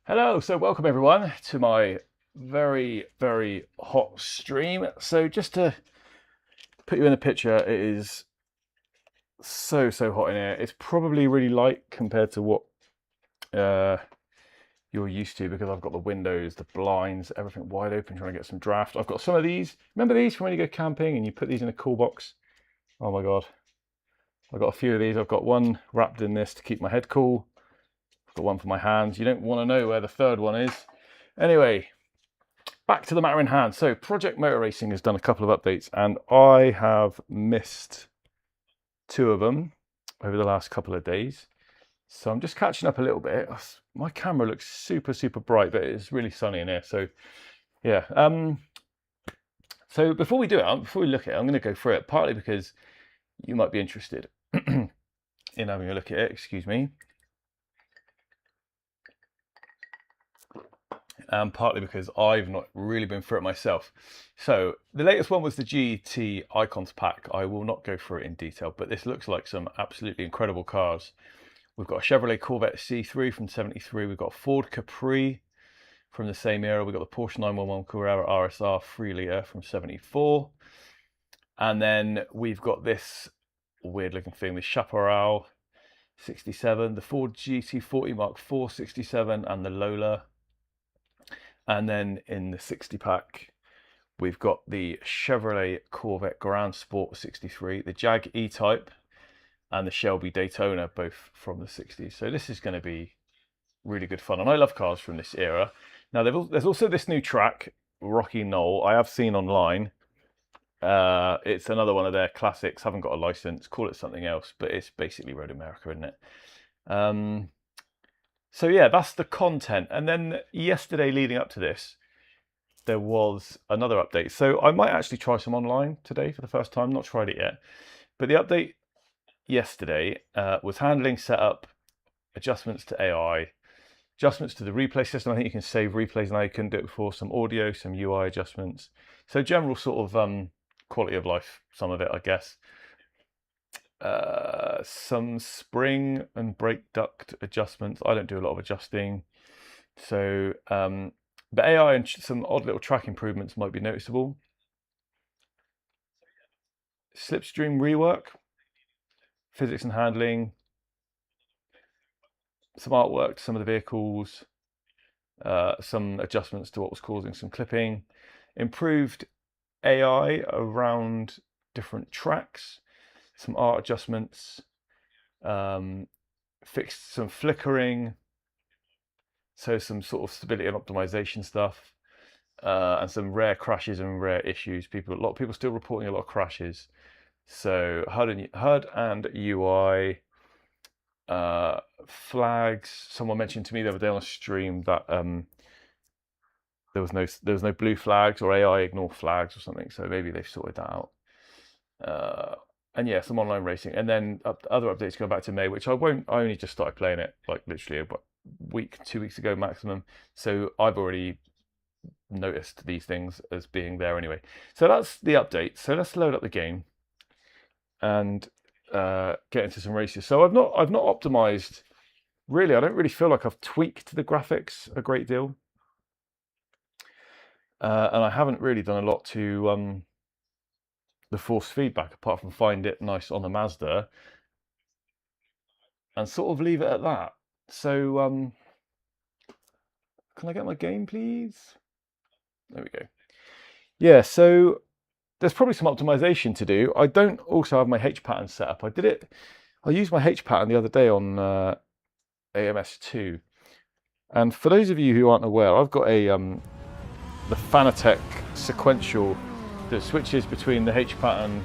Hello, so welcome everyone to my very hot stream. So just to put you in the picture, it is so hot in here. It's probably really light compared to what you're used to, because I've got the windows, the blinds, everything wide open, trying to get some draft. I've got some of these. Remember these from when you go camping and you put these in a cool box? Oh my god, I've got a few of these. I've got one wrapped in this to keep my head cool. I've got one for my hands. You don't want to know where the third one is. Anyway, back to the matter in hand. So Project Motor Racing has done a couple of updates, and I have missed two of them over the last couple of days. So I'm just catching up a little bit. My camera looks super bright, but it's really sunny in here. So yeah. So before we look at it, I'm going to go through it, partly because you might be interested in having a look at it. Excuse me. And partly because I've not really been through it myself. So the latest one was the GT Icons pack. I will not go through it in detail, but this looks like some absolutely incredible cars. We've got a Chevrolet Corvette C3 from '73. We've got a Ford Capri from the same era. We've got the Porsche 911 Carrera RSR 3 litre from '74. And then we've got this weird looking thing, the Chaparral 67, the Ford GT40 Mark IV 67, and the Lola. And then in the 60 pack, we've got the Chevrolet Corvette Grand Sport 63, the Jag E-Type, and the Shelby Daytona, both from the 60s. So this is going to be really good fun. And I love cars from this era. Now, there's also this new track, Rocky Knoll, I have seen online. It's another one of their classics. Haven't got a license, call it something else, but it's basically Road America, isn't it? So yeah, that's the content. And then yesterday leading up to this, there was another update. So I might actually try some online today for the first time. Not tried it yet. But the update yesterday was handling setup, adjustments to AI, adjustments to the replay system. I think you can save replays now. You couldn't do it before. Some audio, some UI adjustments. So general sort of quality of life, some of it, I guess. Some spring and brake duct adjustments. I don't do a lot of adjusting, so but AI and some odd little track improvements might be noticeable. Slipstream rework, physics and handling, some artwork to some of the vehicles, some adjustments to what was causing some clipping, improved AI around different tracks, some art adjustments, fixed some flickering, so some sort of stability and optimization stuff, and some rare crashes and rare issues. A lot of people still reporting a lot of crashes. So HUD and UI flags. Someone mentioned to me the other day on a stream that there was no blue flags, or AI ignore flags or something. So maybe they've sorted that out. And yeah, some online racing, and then other updates going back to May, which I only just started playing it like literally a week, 2 weeks ago maximum. So I've already noticed these things as being there anyway. So that's the update. So let's load up the game and get into some races. So I've not optimized really. I don't really feel like I've tweaked the graphics a great deal, and I haven't really done a lot to the force feedback, apart from find it nice on the Mazda and sort of leave it at that. So can I get my game, please? There we go. Yeah, so there's probably some optimization to do. I don't also have my H pattern set up. I used my H pattern the other day on AMS2. And for those of you who aren't aware, I've got a the Fanatec sequential that switches between the H pattern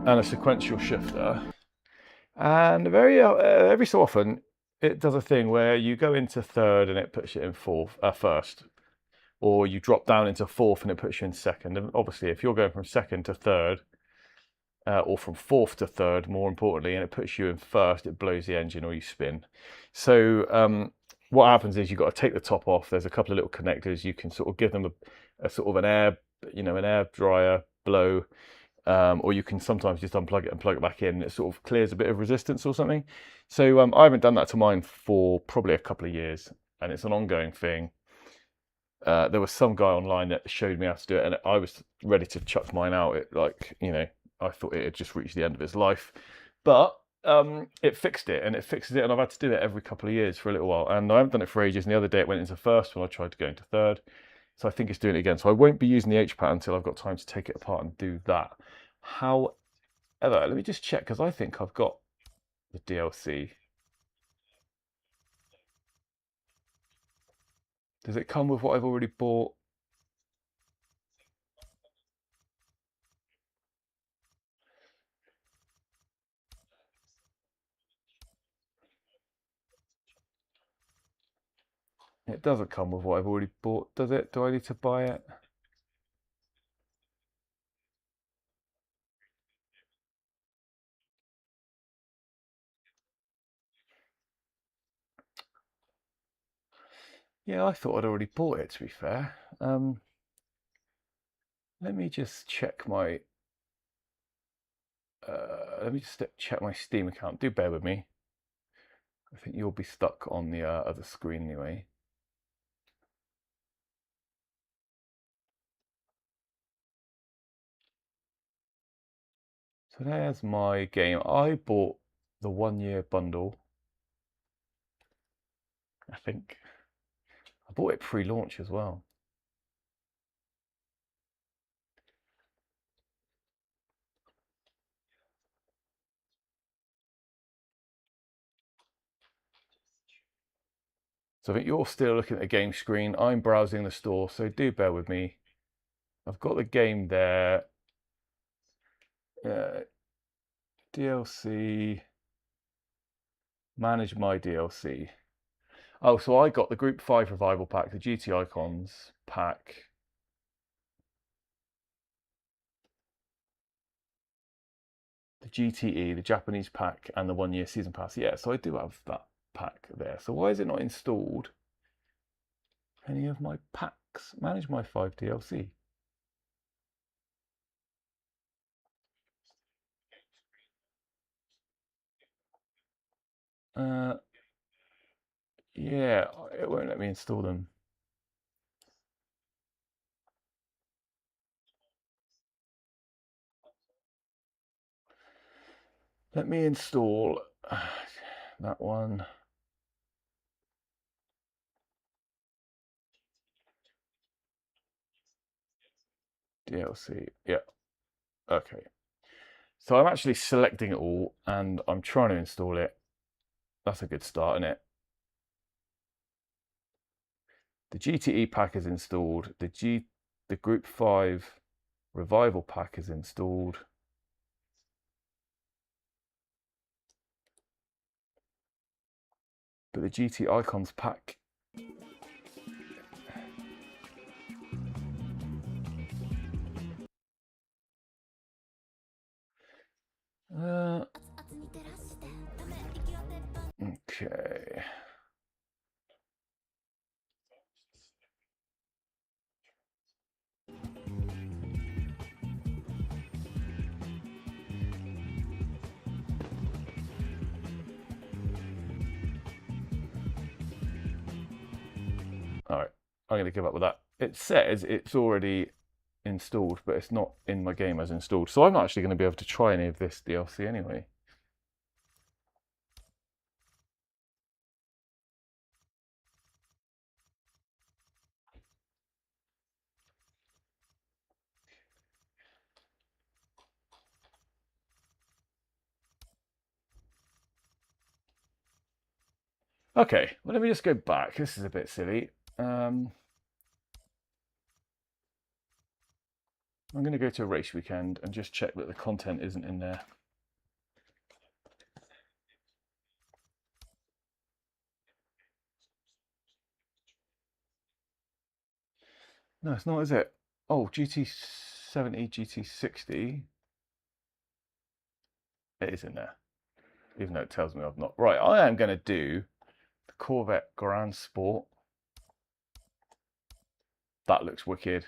and a sequential shifter, and every so often it does a thing where you go into third and it puts you in first, or you drop down into fourth and it puts you in second. And obviously if you're going from second to third, or from fourth to third, more importantly, and it puts you in first, it blows the engine or you spin. So what happens is you've got to take the top off. There's a couple of little connectors. You can sort of give them a sort of an air dryer blow, or you can sometimes just unplug it and plug it back in, and it sort of clears a bit of resistance or something. So I haven't done that to mine for probably a couple of years, and it's an ongoing thing. There was some guy online that showed me how to do it, and I was ready to chuck mine out. It, like, you know, I thought it had just reached the end of its life, but it fixed it, and it fixes it, and I've had to do it every couple of years for a little while, and I haven't done it for ages. And the other day it went into first when I tried to go into third, so I think it's doing it again. So I won't be using the HPAT until I've got time to take it apart and do that. However, let me just check, because I think I've got the DLC. Does it come with what I've already bought? It doesn't come with what I've already bought, does it? Do I need to buy it? Yeah, I thought I'd already bought it, to be fair. Let me just check my check my Steam account. Do bear with me. I think you'll be stuck on the other screen anyway. So there's my game. I bought the 1 year bundle, I think. I bought it pre-launch as well. So I think you're still looking at the game screen. I'm browsing the store, so do bear with me. I've got the game there. DLC. Manage my DLC. Oh, so I got the Group 5 Revival Pack, the GT Icons pack. The GTE, the Japanese pack, and the 1 year season pass. Yeah, so I do have that pack there. So why is it not installed any of my packs? Manage my 5 DLC. Yeah, it won't let me install them. Let me install that one. DLC. Yeah. Okay. So I'm actually selecting it all, and I'm trying to install it. That's a good start, isn't it? The GTE pack is installed. The Group 5 Revival pack is installed. But the GT Icons pack okay. All right, I'm going to give up with that. It says it's already installed, but it's not in my game as installed. So I'm not actually going to be able to try any of this DLC anyway. Okay, well, let me just go back. This is a bit silly. I'm going to go to a race weekend and just check that the content isn't in there. No, it's not, is it? Oh, GT70, GT60. It is in there, even though it tells me I've not. Right, I am going to do the Corvette Grand Sport. That looks wicked.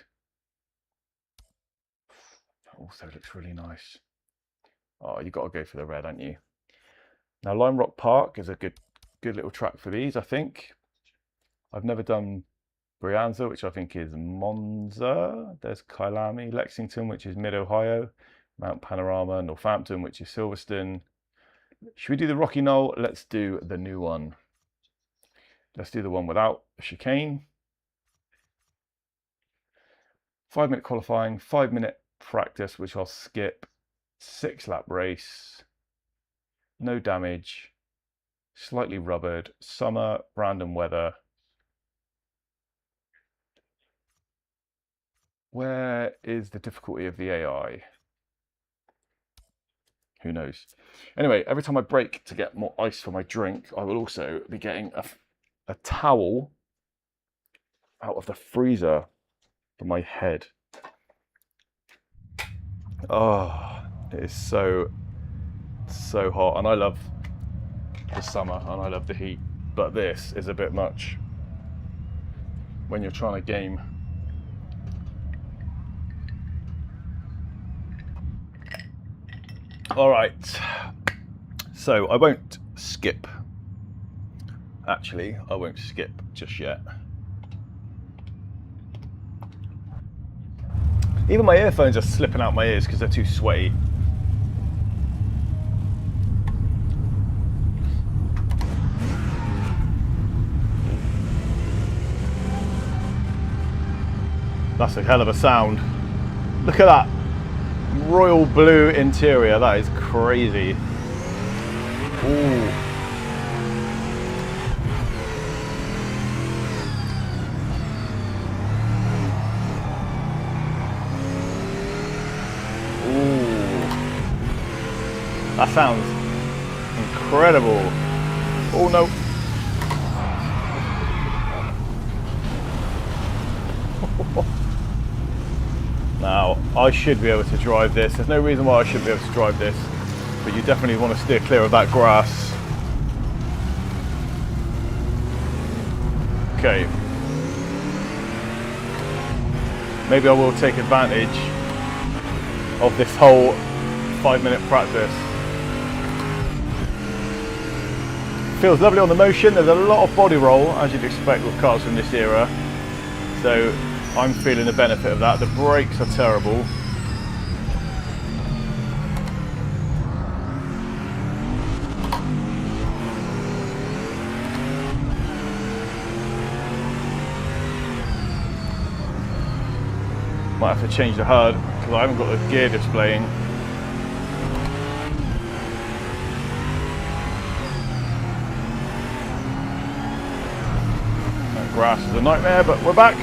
also looks really nice. Oh, you got to go for the red, haven't you? Now, Lime Rock Park is a good little track for these, I think. I've never done Brianza, which I think is Monza. There's Kyalami, Lexington, which is Mid-Ohio. Mount Panorama, Northampton, which is Silverstone. Should we do the Rocky Knoll? Let's do the new one. Let's do the one without a chicane. 5-minute qualifying, 5-minute practice, which I'll skip. 6-lap race. No damage. Slightly rubbered. Summer, random weather. Where is the difficulty of the AI? Who knows? Anyway, every time I break to get more ice for my drink, I will also be getting a towel out of the freezer for my head. Oh, it is so hot, and I love the summer and I love the heat, but this is a bit much when you're trying to game. All right, so I won't skip. Actually, I won't skip just yet. Even my earphones are slipping out my ears because they're too sweaty. That's a hell of a sound. Look at that royal blue interior. That is crazy. Ooh. That sounds incredible. Oh no. Now, I should be able to drive this. There's no reason why I shouldn't be able to drive this, but you definitely want to steer clear of that grass. Okay. Maybe I will take advantage of this whole 5-minute practice. Feels lovely on the motion. There's a lot of body roll, as you'd expect with cars from this era. So I'm feeling the benefit of that. The brakes are terrible. Might have to change the HUD because I haven't got the gear displaying. That grass is a nightmare, but we're back.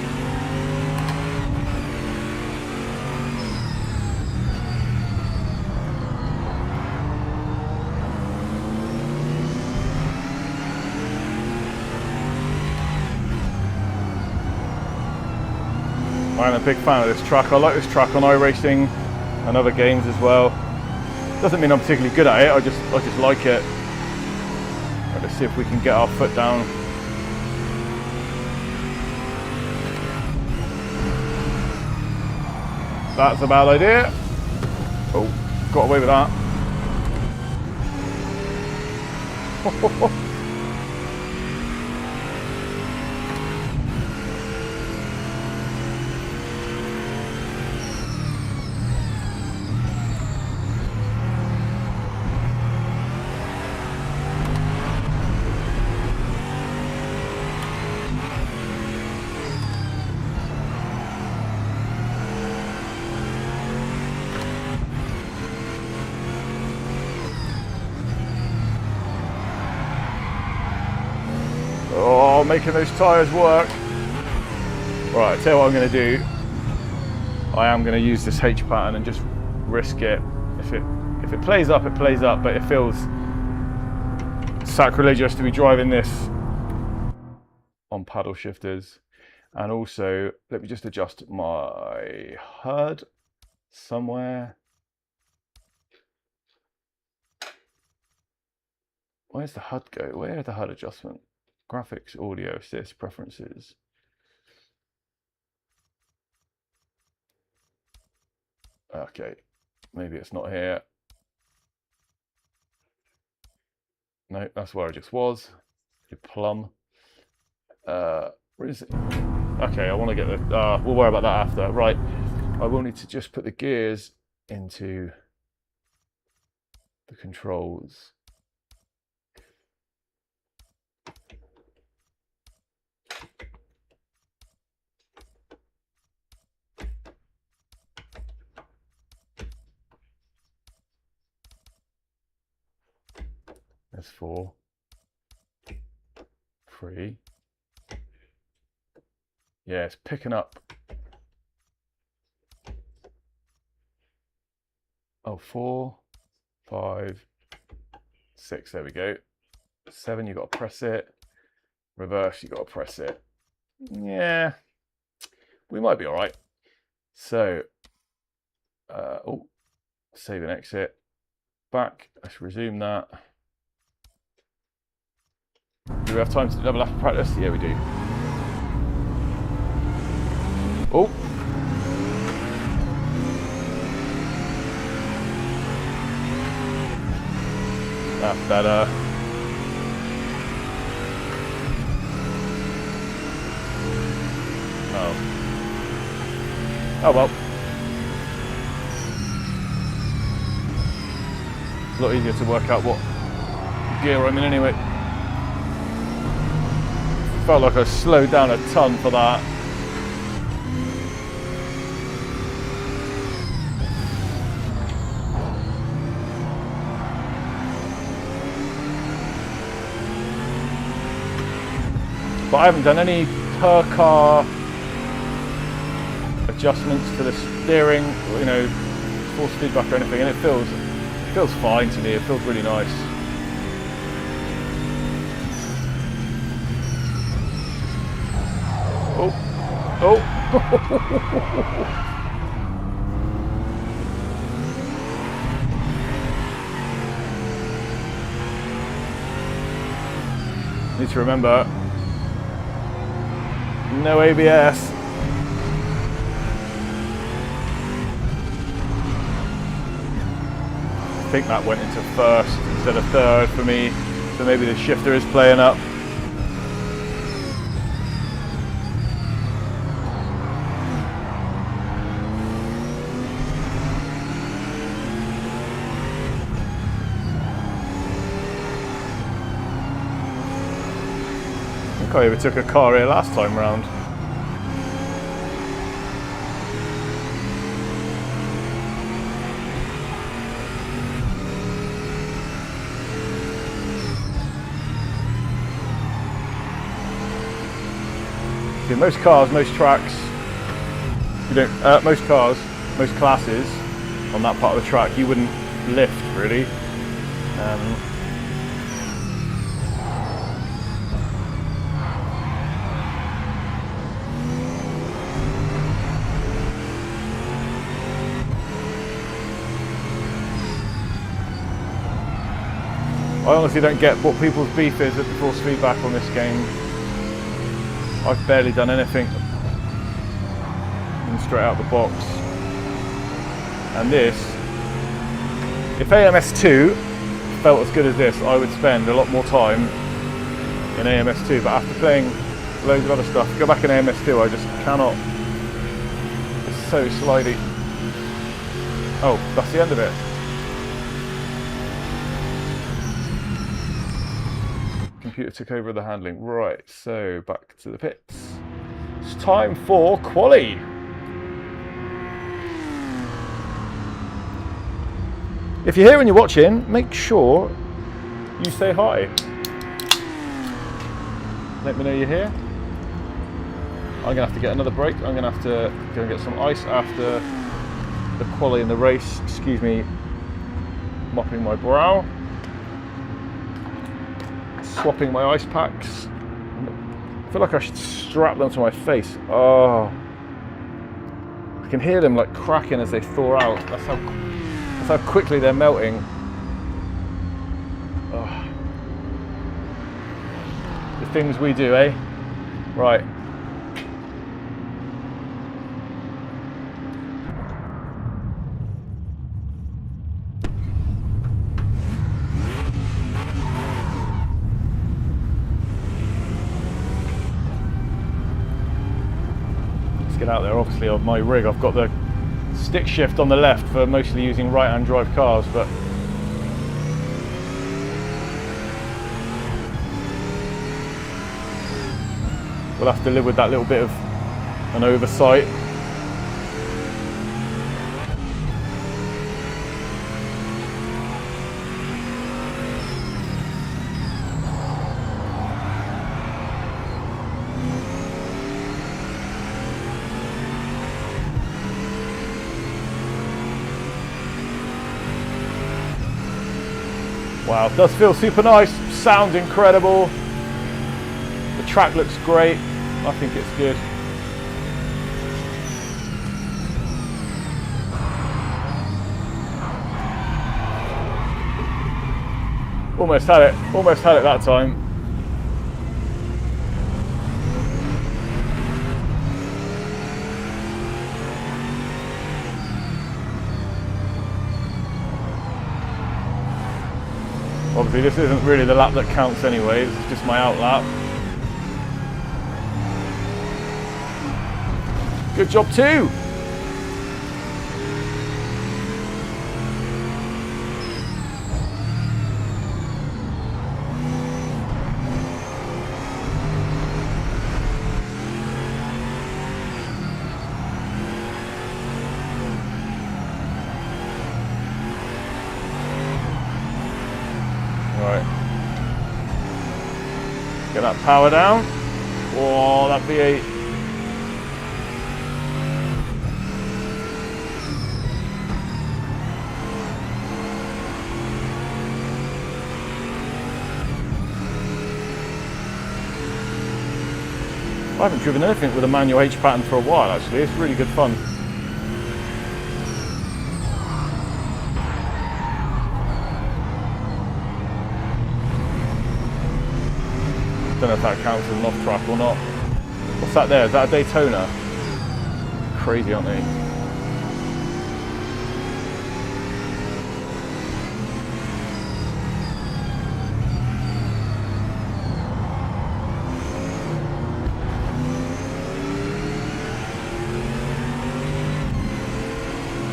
I'm a big fan of this track. I like this track on iRacing and other games as well. Doesn't mean I'm particularly good at it, I just like it. Right, let's see if we can get our foot down. That's a bad idea. Oh, got away with that. Oh, making those tyres work. Right, tell you what I'm going to do. I am going to use this H pattern and just risk it. If it plays up, it plays up, but it feels sacrilegious to be driving this on paddle shifters. And also, let me just adjust my HUD somewhere. Where's the HUD go? Where's the HUD adjustment? Graphics, audio, assist, preferences. Okay, maybe it's not here. No, that's where I just was. You plum. Where is it? Okay, I want to get the... we'll worry about that after. Right, I will need to just put the gears into the controls. There's 4, 3. Yeah, it's picking up. Oh, 4, 5, 6. There we go. 7, you got to press it. Reverse, you got to press it. Yeah, we might be all right. So, oh, save and exit. Back. Let's resume that. Do we have time to double after practice? Yeah, we do. Oh. That's better. Oh. Oh well. It's a lot easier to work out what gear I'm in anyway. Felt like I slowed down a ton for that. But I haven't done any per car adjustments to the steering, you know, force feedback or anything, and it feels fine to me. It feels really nice. Oh, oh. Need to remember, no ABS. I think that went into first instead of third for me, so maybe the shifter is playing up. I think I overtook a car here last time round. See, most cars, most tracks, you don't. Most cars, most classes on that part of the track, you wouldn't lift really. I honestly don't get what people's beef is at the force feedback on this game. I've barely done anything straight out the box. And this, if AMS2 felt as good as this, I would spend a lot more time in AMS2, but after playing loads of other stuff, go back in AMS2, I just cannot. It's so slidey. Oh, that's the end of it. Computer took over the handling. Right, so back to the pits. It's time for quali. If you're here and you're watching, make sure you say hi. Let me know you're here. I'm gonna have to get another break. I'm gonna have to go and get some ice after the quali in the race. Excuse me, mopping my brow. Swapping my ice packs. I feel like I should strap them to my face. Oh, I can hear them like cracking as they thaw out. That's how quickly they're melting. Oh. The things we do, eh? Right. looking out there, obviously, of my rig. I've got the stick shift on the left for mostly using right-hand drive cars, but we'll have to live with that little bit of an oversight. Wow, does feel super nice, sounds incredible, the track looks great, I think it's good. Almost had it that time. Obviously this isn't really the lap that counts anyway, it's just my out lap. Good job too! Right. Get that power down. Oh, that V8. I haven't driven anything with a manual H pattern for a while actually, it's really good fun. Don't know if that counts as an off track or not. What's that there? Is that a Daytona? Crazy, aren't they?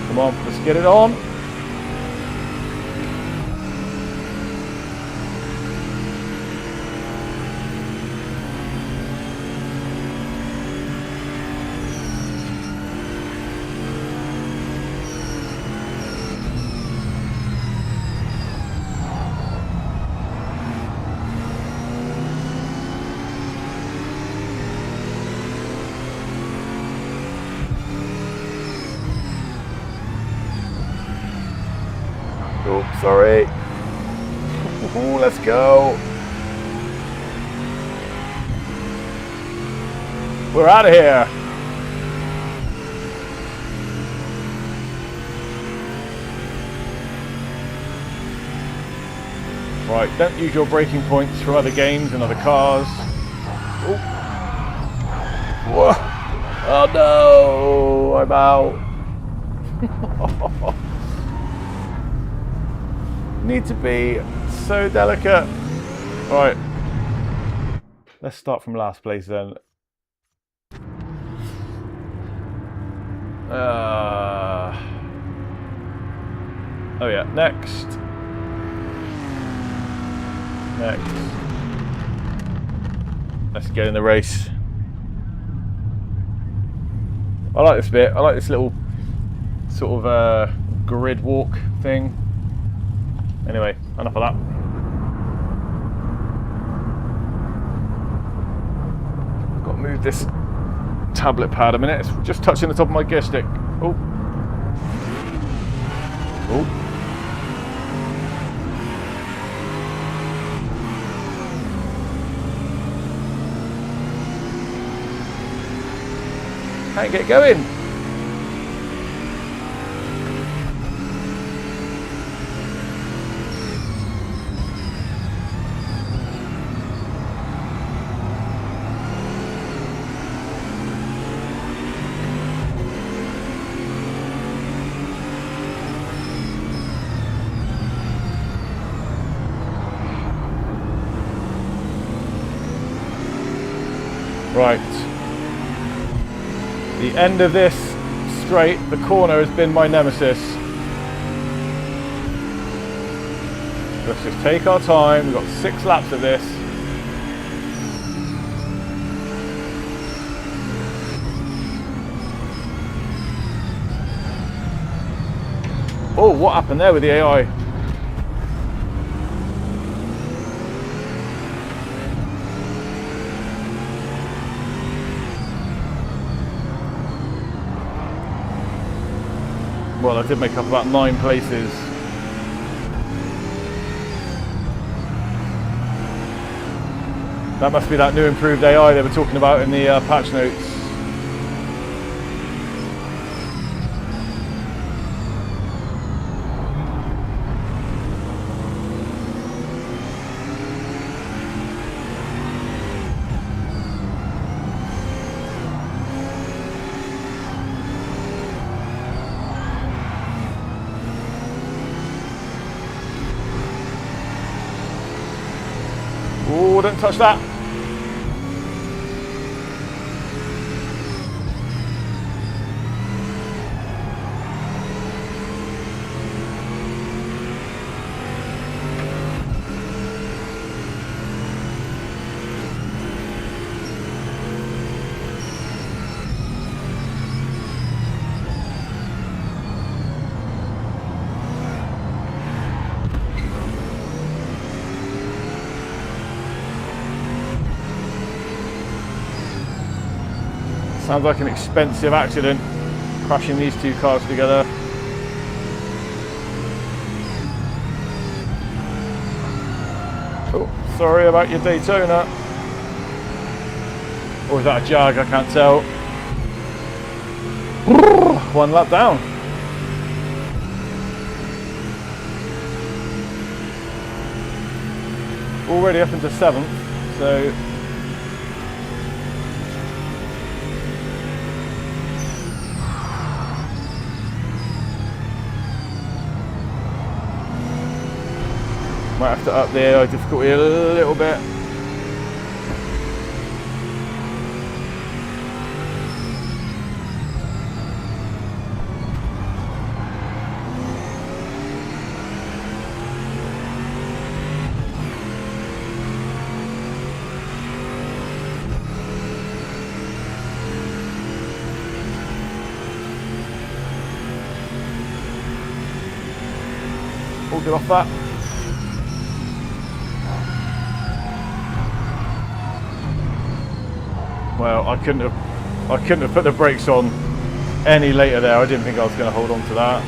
Come on, let's get it on. Oh, sorry. Ooh, let's go. We're out of here. Right, don't use your braking points for other games and other cars. Oh, oh no, I'm out. Need to be so delicate. Right, let's start from last place then. Oh yeah, next. Let's get in the race. I like this bit. I like this little sort of grid walk thing. Anyway, enough of that. Got to move this tablet pad a minute. It's just touching the top of my gear stick. Oh. Oh. Can't get going. Right. The end of this straight, the corner, has been my nemesis. Let's just take our time. We've got 6 laps of this. Oh, what happened there with the AI? Well, I did make up about 9 places. That must be that new improved AI they were talking about in the patch notes. Oh, don't touch that. Sounds like an expensive accident, crashing these 2 cars together. Oh, sorry about your Daytona. Or is that a Jag? I can't tell. 1 lap down. Already up into 7th, so might have to up the AI difficulty a little bit. All good off that. Well, I couldn't have put the brakes on any later there. I didn't think I was going to hold on to that.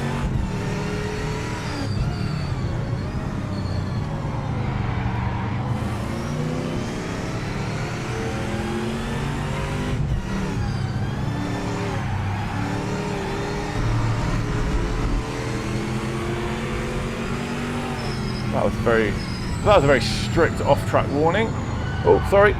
That was a very strict off-track warning. Oh, sorry.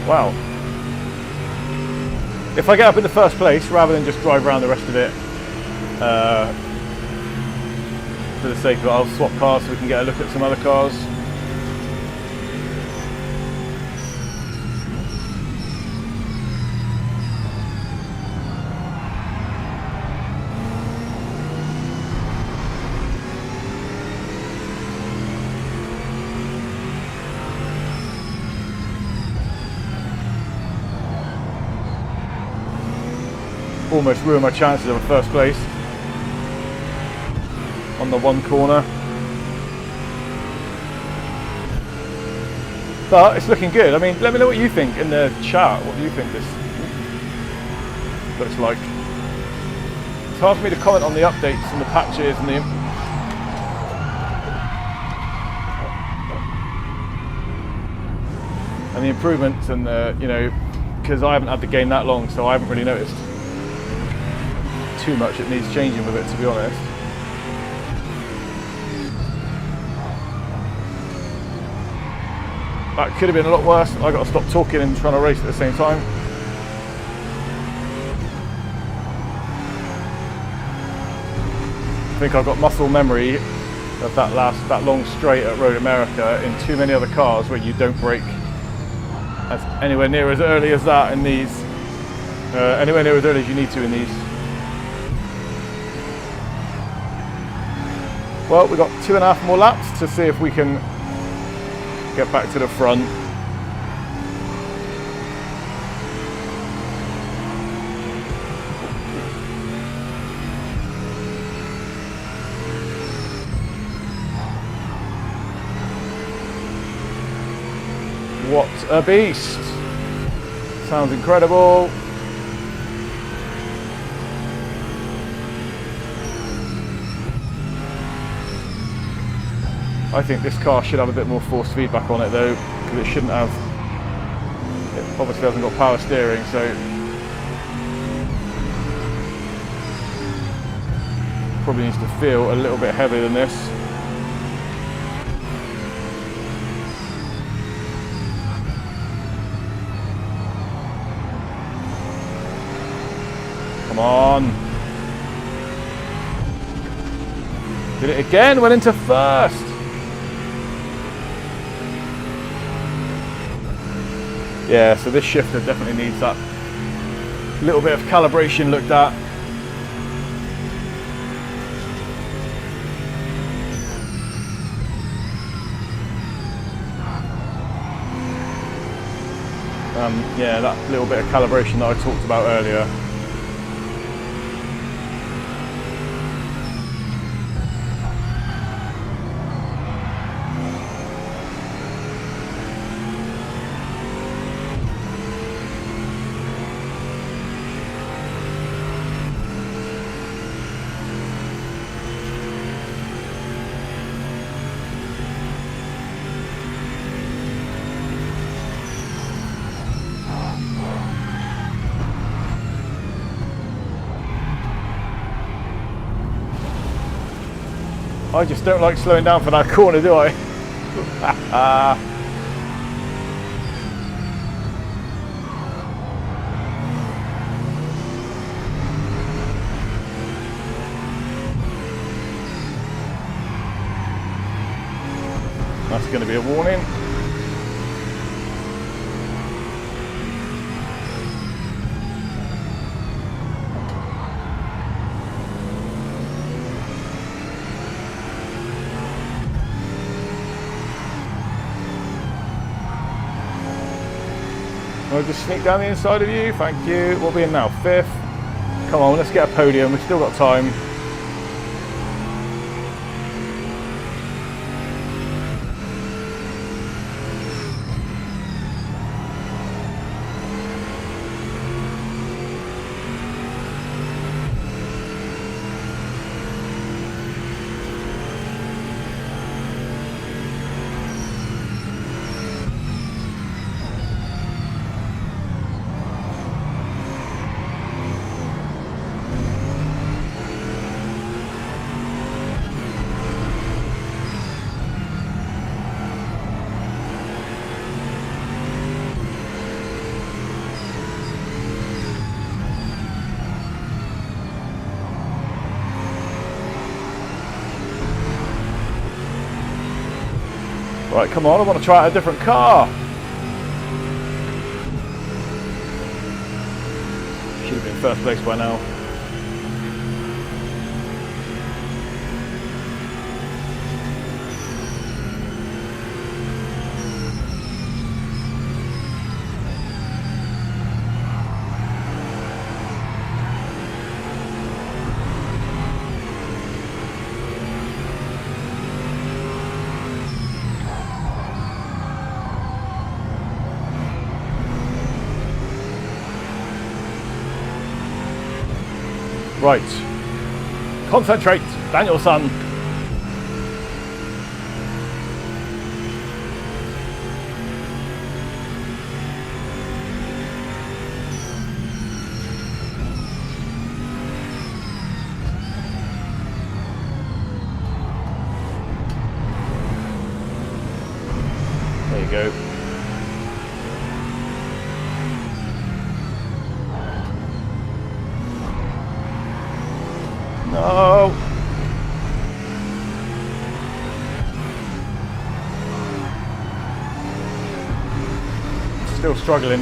Wow. If I get up in the first place, rather than just drive around the rest of it, for the sake of it, I'll swap cars so we can get a look at some other cars. almost ruined my chances of a first place on the one corner. But it's looking good. I mean, let me know what you think in the chat. What do you think this looks like? It's hard for me to comment on the updates and the patches and the improvements and the, you know, because I haven't had the game that long, so I haven't really noticed too much that needs changing with it, to be honest. That could have been a lot worse. I got to stop talking and trying to race at the same time. I think I've got muscle memory of that long straight at Road America in too many other cars where you don't brake anywhere near as early as that in these. Anywhere near as early as you need to in these. Well, we've got 2.5 more laps to see if we can get back to the front. What a beast! Sounds incredible. I think this car should have a bit more force feedback on it though, because it shouldn't have. It obviously hasn't got power steering, so probably needs to feel a little bit heavier than this. Come on. Did it again, went into first. Yeah, so this shifter definitely needs that little bit of calibration looked at. Yeah, that little bit of calibration that I talked about earlier. I just don't like slowing down for that corner, do I? That's going to be a warning. I'll just sneak down the inside of you, thank you. We'll be in now, 5th. Come on, let's get a podium, we've still got time. Right, come on, I want to try out a different car. Should have been first place by now. Right. Concentrate, Daniel-san. There you go. No. Still struggling.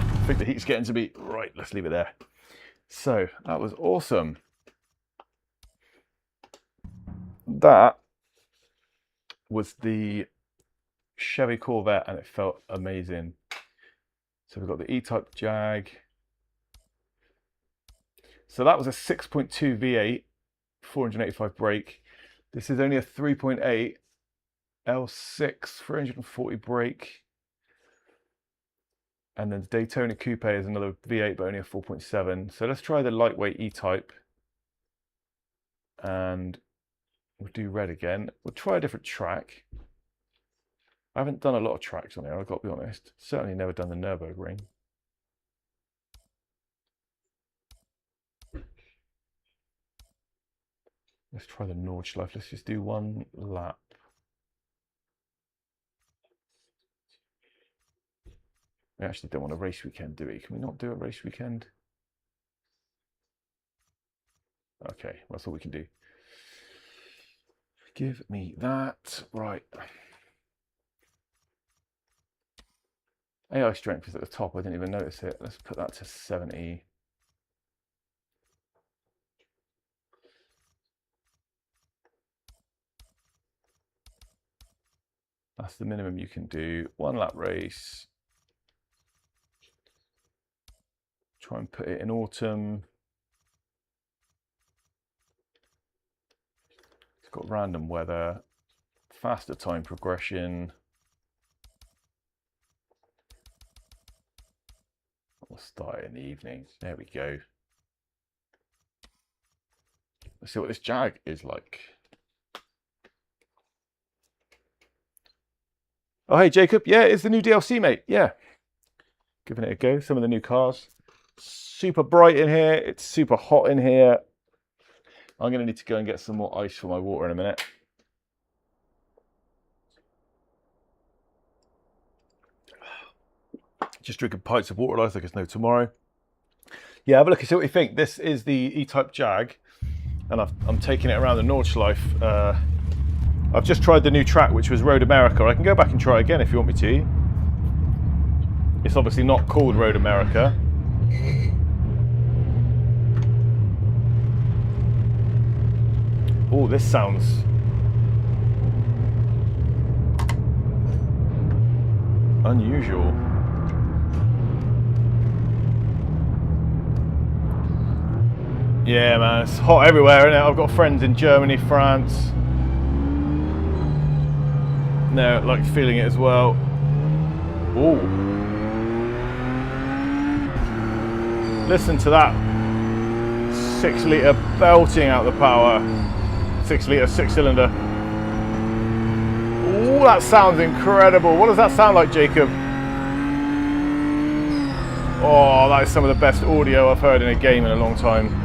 I think the heat's getting to me. Right, let's leave it there. So that was awesome. That was the Chevy Corvette and it felt amazing. So we've got the E-Type Jag. So that was a 6.2 V8, 485 brake. This is only a 3.8 L6, 340 brake. And then the Daytona Coupe is another V8, but only a 4.7. So let's try the lightweight E-Type. And we'll do red again. We'll try a different track. I haven't done a lot of tracks on here, I've got to be honest. Certainly never done the Nürburgring. Let's try the Nordschleife. Let's just do one lap. We actually don't want a race weekend, do we? Can we not do a race weekend? Okay, that's all we can do. Give me that. Right. AI strength is at the top. I didn't even notice it. Let's put that to 70. That's the minimum you can do. One lap race. Try and put it in autumn. It's got random weather, faster time progression. We'll start it in the evening. There we go. Let's see what this Jag is like. Oh, hey, Jacob. Yeah, it's the new DLC, mate. Yeah. Giving it a go. Some of the new cars. Super bright in here. It's super hot in here. I'm going to need to go and get some more ice for my water in a minute. Just drinking pints of water like there's no tomorrow. Yeah, have a look and see what you think. This is the E-Type Jag, and I'm taking it around the Nordschleife. I've just tried the new track, which was Road America. I can go back and try again if you want me to. It's obviously not called Road America. Oh, this sounds unusual. Yeah, man, it's hot everywhere, isn't it? I've got friends in Germany, France. No, like feeling it as well. Oh, listen to that 6 litre belting out the power. 6 litre, 6-cylinder. Oh, that sounds incredible. What does that sound like, Jacob? Oh, that is some of the best audio I've heard in a game in a long time.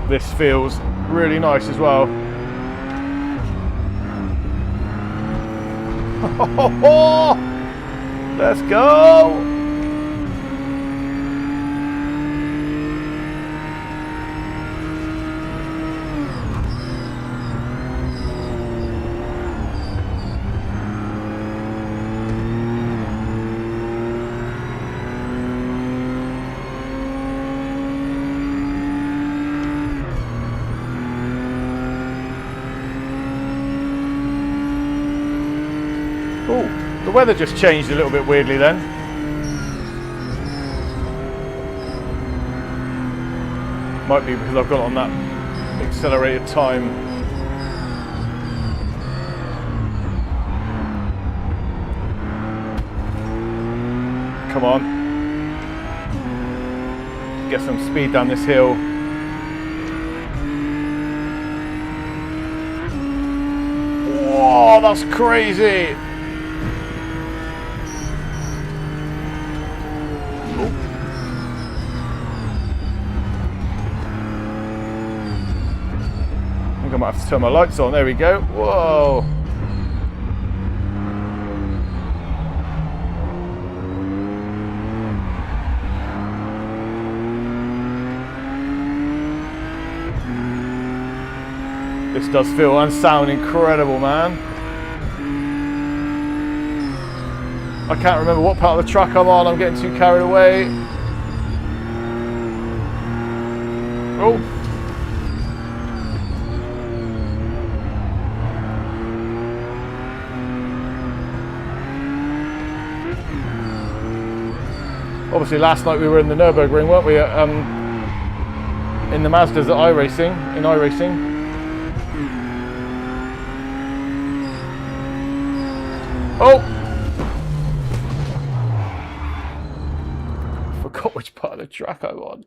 This feels really nice as well. Let's go! Oh, the weather just changed a little bit weirdly then. Might be because I've got on that accelerated time. Come on. Get some speed down this hill. Whoa, that's crazy. I might have to turn my lights on. There we go. Whoa. This does feel and sound incredible, man. I can't remember what part of the track I'm on. I'm getting too carried away. Oh. Obviously, last night we were in the Nürburgring, weren't we? In the Mazdas at iRacing. Oh! Forgot which part of the track I'm on.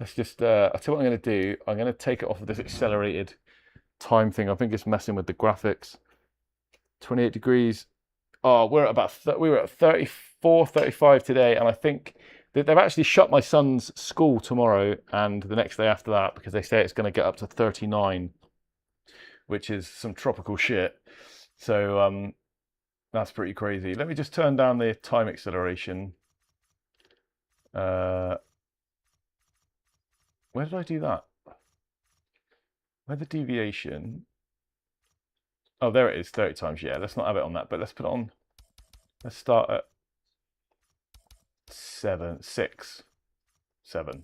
Let's just, I'll tell you what I'm going to do. I'm going to take it off of this accelerated time thing. I think it's messing with the graphics. 28 degrees. Oh, we were at 34, 35 today, and I think they've actually shut my son's school tomorrow and the next day after that because they say it's going to get up to 39, which is some tropical shit. So that's pretty crazy. Let me just turn down the time acceleration. Where did I do that? Where the deviation? Oh, there it is, 30 times. Yeah, let's not have it on that, but let's put it on. Let's start at 7, 6, 7.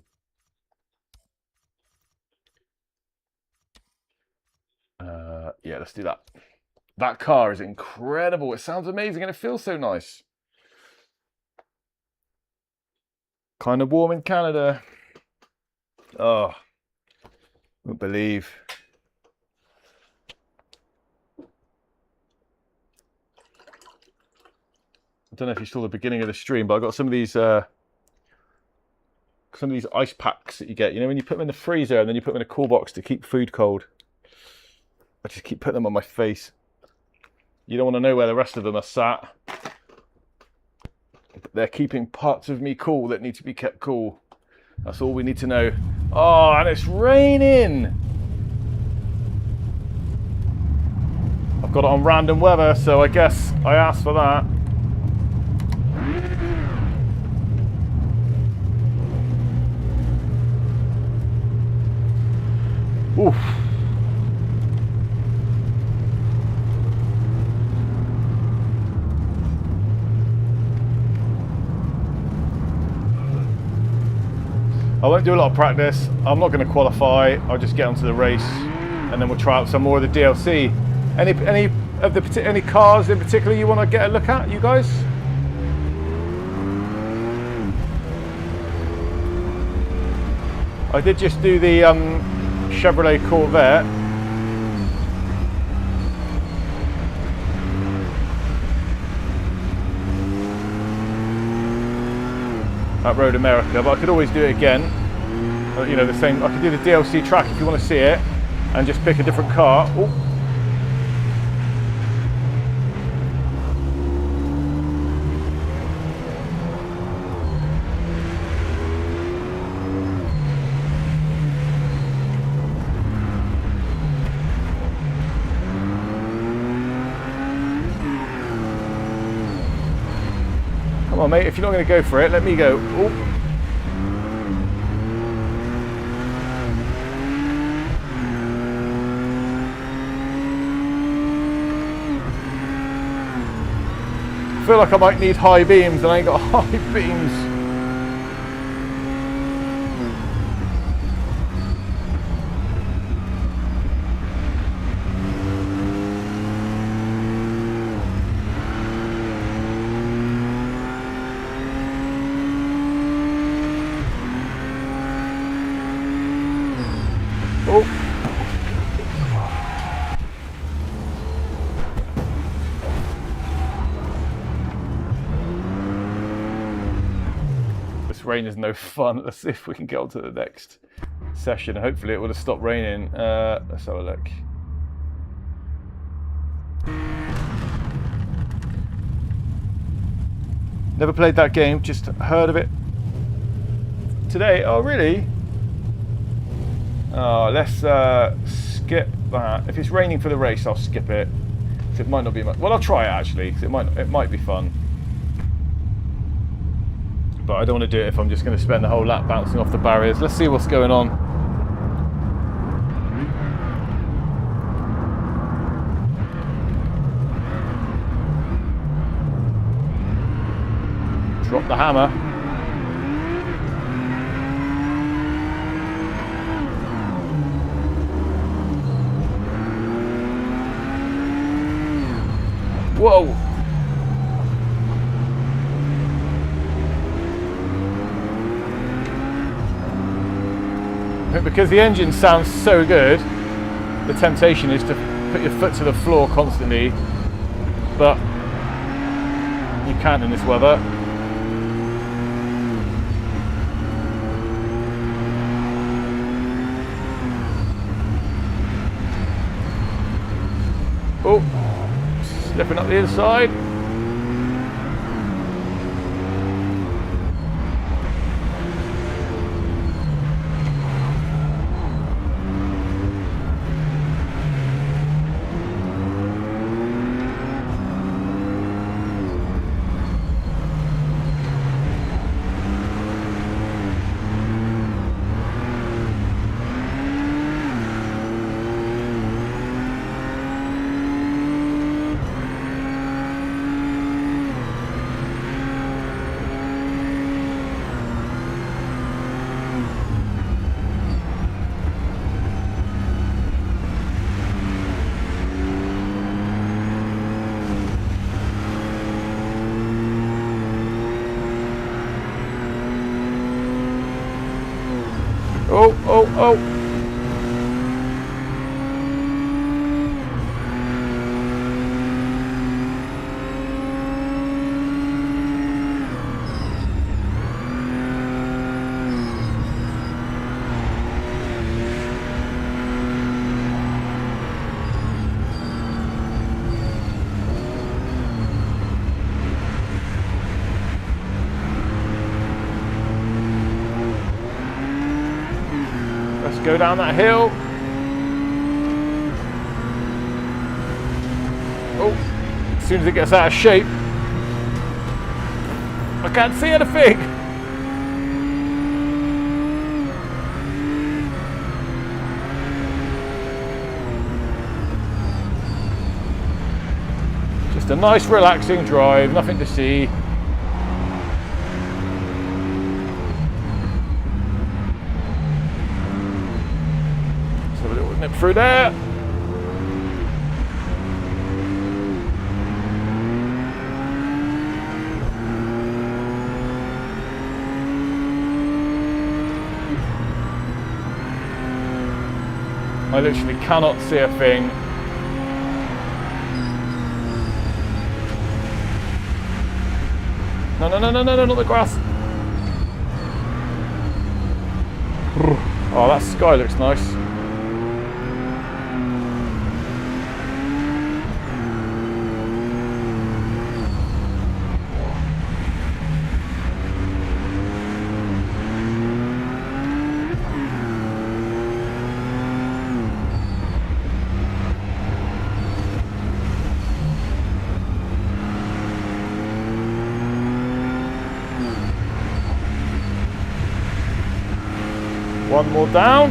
Yeah, let's do that. That car is incredible. It sounds amazing and it feels so nice. Kind of warm in Canada. Oh, I won't believe. I don't know if you saw the beginning of the stream, but I got some of these ice packs that you get. You know, when you put them in the freezer and then you put them in a cool box to keep food cold. I just keep putting them on my face. You don't want to know where the rest of them are sat. But they're keeping parts of me cool that need to be kept cool. That's all we need to know. Oh, and it's raining. I've got it on random weather, so I guess I asked for that. Oof. I won't do a lot of practice. I'm not going to qualify. I'll just get onto the race, and then we'll try out some more of the DLC. Any cars in particular you want to get a look at, you guys? I did just do the Chevrolet Corvette. At Road America, but I could always do it again. You know, the same. I could do the DLC track if you want to see it, and just pick a different car. Ooh. Come on, mate, if you're not going to go for it, let me go. Ooh. I feel like I might need high beams and I ain't got high beams. Oh. This rain is no fun. Let's see if we can get on to the next session. Hopefully it will have stopped raining. Let's have a look. Never played that game, just heard of it today. Oh, really? Oh, let's skip that. If it's raining for the race, I'll skip it. So it might not be much. Well, I'll try it actually, because it might be fun. But I don't want to do it if I'm just going to spend the whole lap bouncing off the barriers. Let's see what's going on. Drop the hammer. Whoa! I think because the engine sounds so good, the temptation is to put your foot to the floor constantly, but you can't in this weather. Oh, slipping up the inside. Oh, oh, oh. Go down that hill. Oh, as soon as it gets out of shape, I can't see anything. Just a nice relaxing drive, nothing to see. Nip through there. I literally cannot see a thing. No, no, no, no, no, no, not the grass. Oh, that sky looks nice. One more down.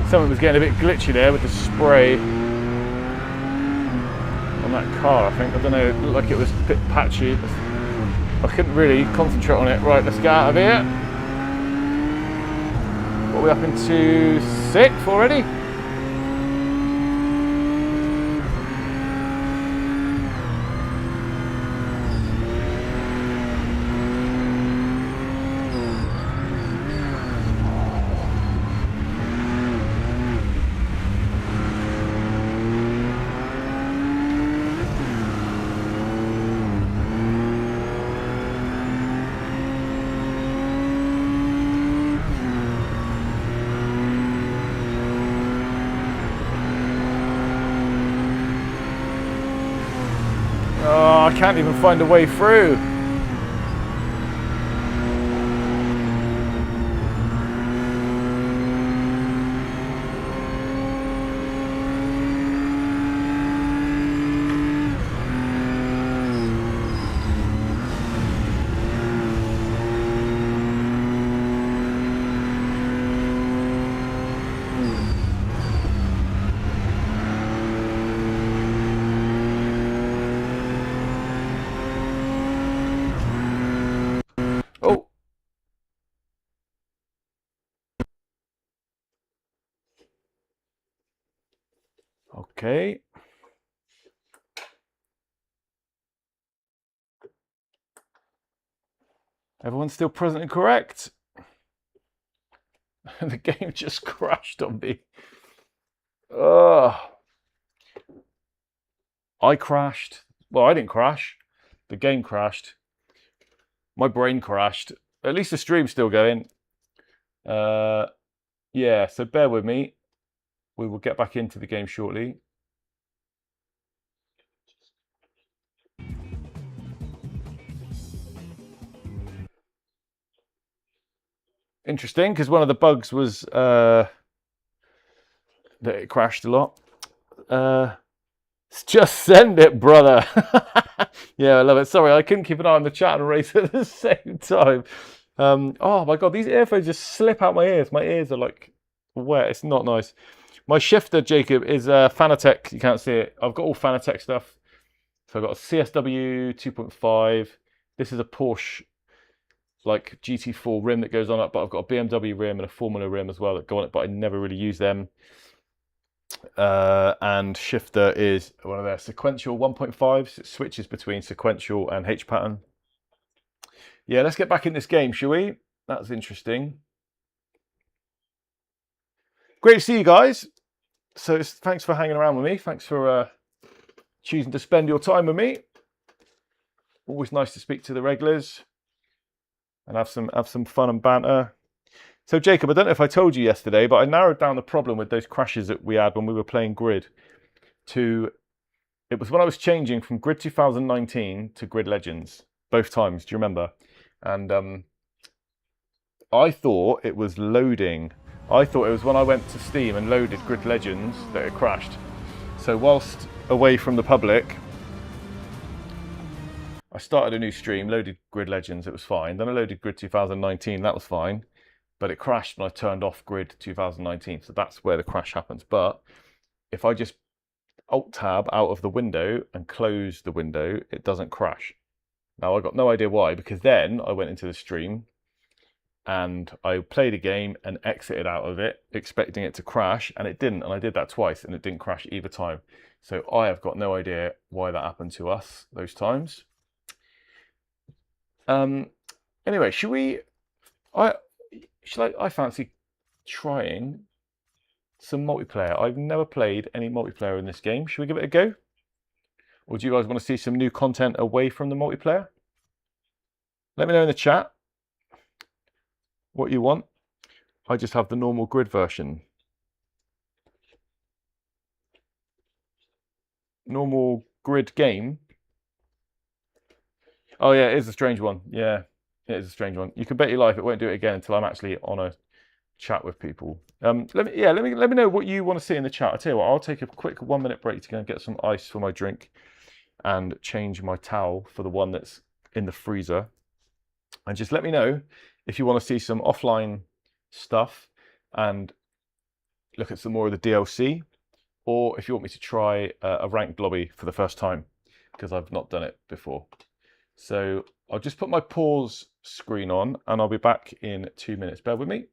Something was getting a bit glitchy there with the spray on that car, I think. I don't know, it looked like it was a bit patchy. I couldn't really concentrate on it. Right, let's get out of here. What are we up into? 6th already? Oh, I can't even find a way through. Oh. Okay. Everyone's still present and correct. The game just crashed on me. Ugh. I crashed. Well, I didn't crash. The game crashed. My brain crashed. At least the stream's still going. Yeah, so bear with me. We will get back into the game shortly. Interesting, because one of the bugs was that it crashed a lot. Just send it, brother. Yeah, I love it. Sorry, I couldn't keep an eye on the chat and race at the same time. Oh my God, these earphones just slip out my ears. My ears are like wet. It's not nice. My shifter, Jacob, is Fanatec. You can't see it. I've got all Fanatec stuff. So I've got a CSW 2.5. This is a Porsche like GT4 rim that goes on it, but I've got a BMW rim and a Formula rim as well that go on it, but I never really use them. And shifter is one of their sequential 1.5s. It switches between sequential and H pattern. Yeah, let's get back in this game, shall we? That's interesting. Great to see you guys. So thanks for hanging around with me. Thanks for choosing to spend your time with me. Always nice to speak to the regulars and have some fun and banter. So Jacob, I don't know if I told you yesterday, but I narrowed down the problem with those crashes that we had when we were playing Grid to, it was when I was changing from Grid 2019 to Grid Legends, both times, do you remember? And I thought it was loading. I thought it was when I went to Steam and loaded Grid Legends that it crashed. So whilst away from the public, I started a new stream, loaded Grid Legends, it was fine. Then I loaded Grid 2019, that was fine. But it crashed when I turned off Grid 2019. So that's where the crash happens. But if I just Alt-Tab out of the window and close the window, it doesn't crash. Now, I got no idea why, because then I went into the stream and I played a game and exited out of it, expecting it to crash, and it didn't. And I did that twice, and it didn't crash either time. So I have got no idea why that happened to us those times. Anyway, should we... I fancy trying some multiplayer. I've never played any multiplayer in this game. Should we give it a go? Or do you guys want to see some new content away from the multiplayer? Let me know in the chat what you want. I just have the normal Grid version. Normal Grid game. Oh yeah, it is a strange one. Yeah, it is a strange one. You can bet your life it won't do it again until I'm actually on a chat with people. Let me know what you want to see in the chat. I tell you what, I'll take a quick 1 minute break to go and get some ice for my drink and change my towel for the one that's in the freezer. And just let me know if you want to see some offline stuff and look at some more of the DLC, or if you want me to try a ranked lobby for the first time. because I've not done it before. So I'll just put my pause screen on and I'll be back in 2 minutes. Bear with me.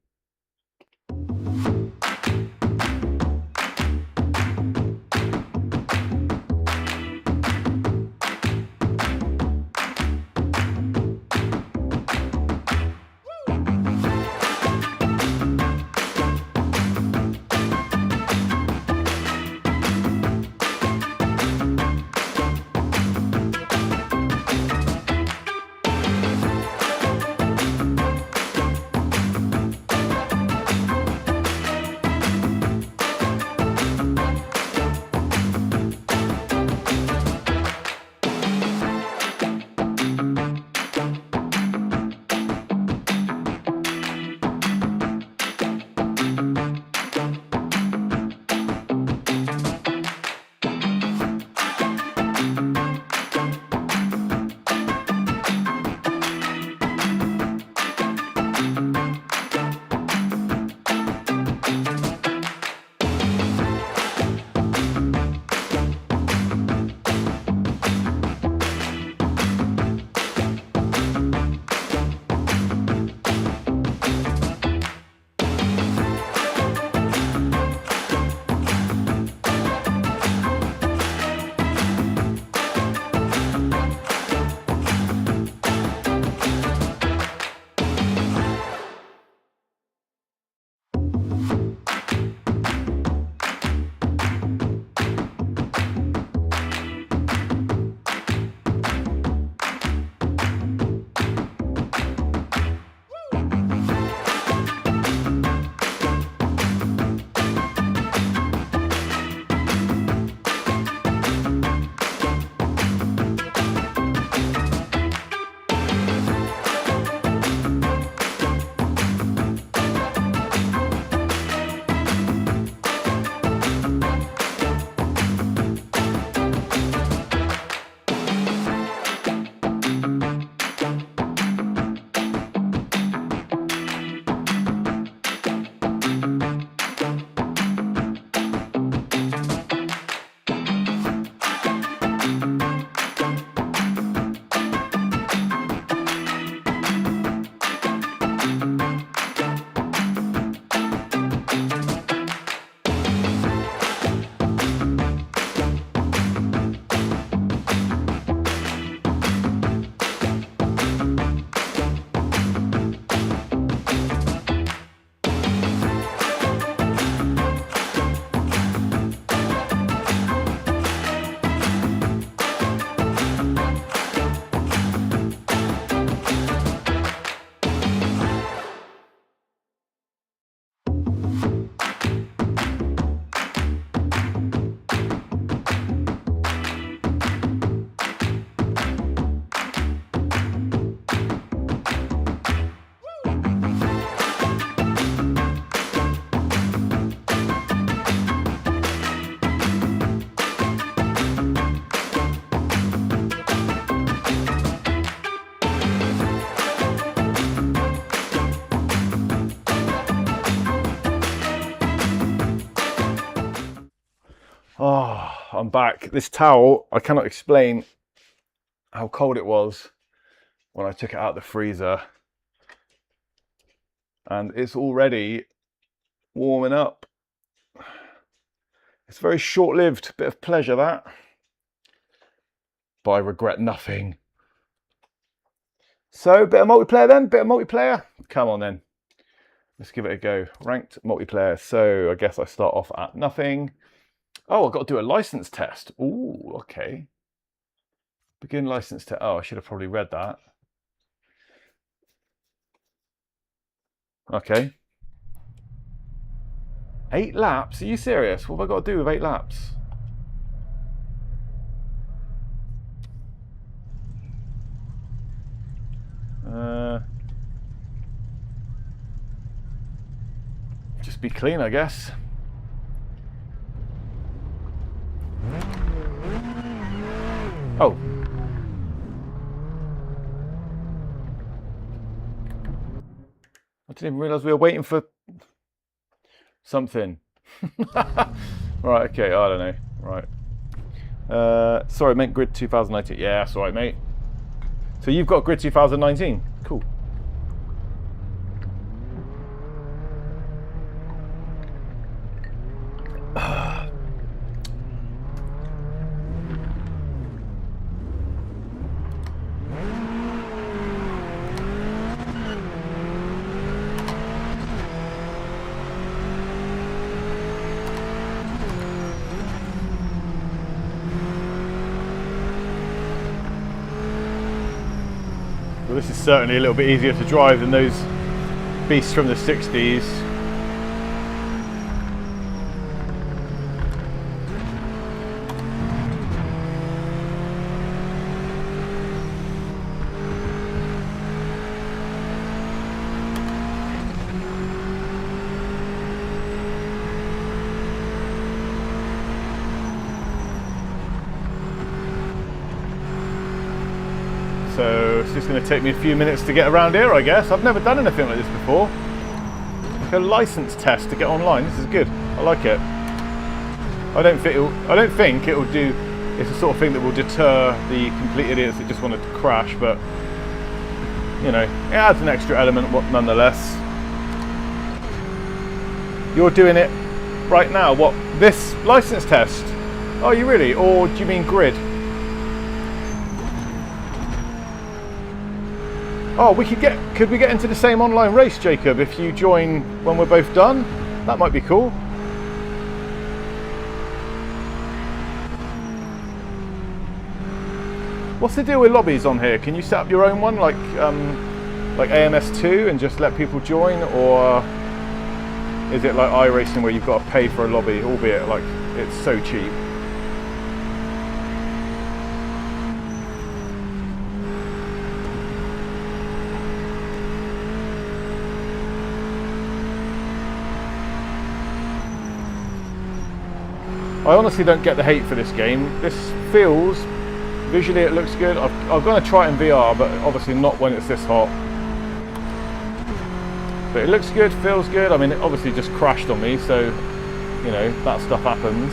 Oh, I'm back. This towel, I cannot explain how cold it was when I took it out of the freezer. And it's already warming up. It's very short-lived, bit of pleasure that. But I regret nothing. So, bit of multiplayer then, bit of multiplayer. Come on then. Let's give it a go. Ranked multiplayer. So I guess I start off at nothing. Oh, I've got to do a license test. Ooh, okay. Begin license test. Oh, I should have probably read that. Okay. 8 laps? Are you serious? What have I got to do with 8 laps? Just be clean, I guess. Oh. I didn't even realise we were waiting for something. Right, okay, I don't know. Right. Sorry, I meant Grid 2019. Yeah, that's all right, mate. So you've got Grid 2019. Cool. Well, this is certainly a little bit easier to drive than those beasts from the 60s. So it's just going to take me a few minutes to get around here, I guess. I've never done anything like this before. Like a license test to get online. This is good. I like it. I don't think it will do. It's the sort of thing that will deter the complete idiots that just want to crash, but you know, it adds an extra element nonetheless. You're doing it right now. What? This license test? Oh, you really? Or do you mean grid? Oh, could we get into the same online race, Jacob, if you join when we're both done? That might be cool. What's the deal with lobbies on here? Can you set up your own one, like AMS2, and just let people join, or is it like iRacing where you've got to pay for a lobby, albeit like it's so cheap? I honestly don't get the hate for this game. This feels, visually it looks good. I'm going to try it in VR, but obviously not when it's this hot. But it looks good, feels good. I mean, it obviously just crashed on me, so, you know, that stuff happens.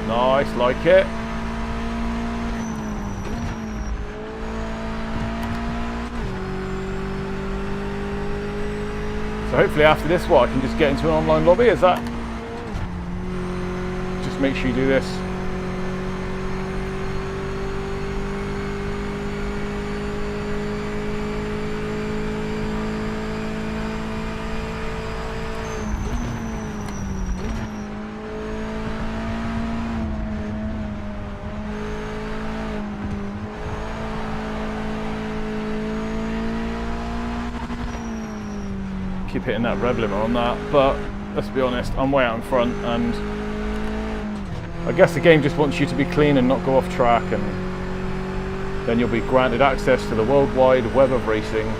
Nice, like it. So hopefully after this, what, I can just get into an online lobby, is that? Just make sure you do this. Keep hitting that rev limit on that, but let's be honest, I'm way out in front, and I guess the game just wants you to be clean and not go off track, and then you'll be granted access to the worldwide web of racing.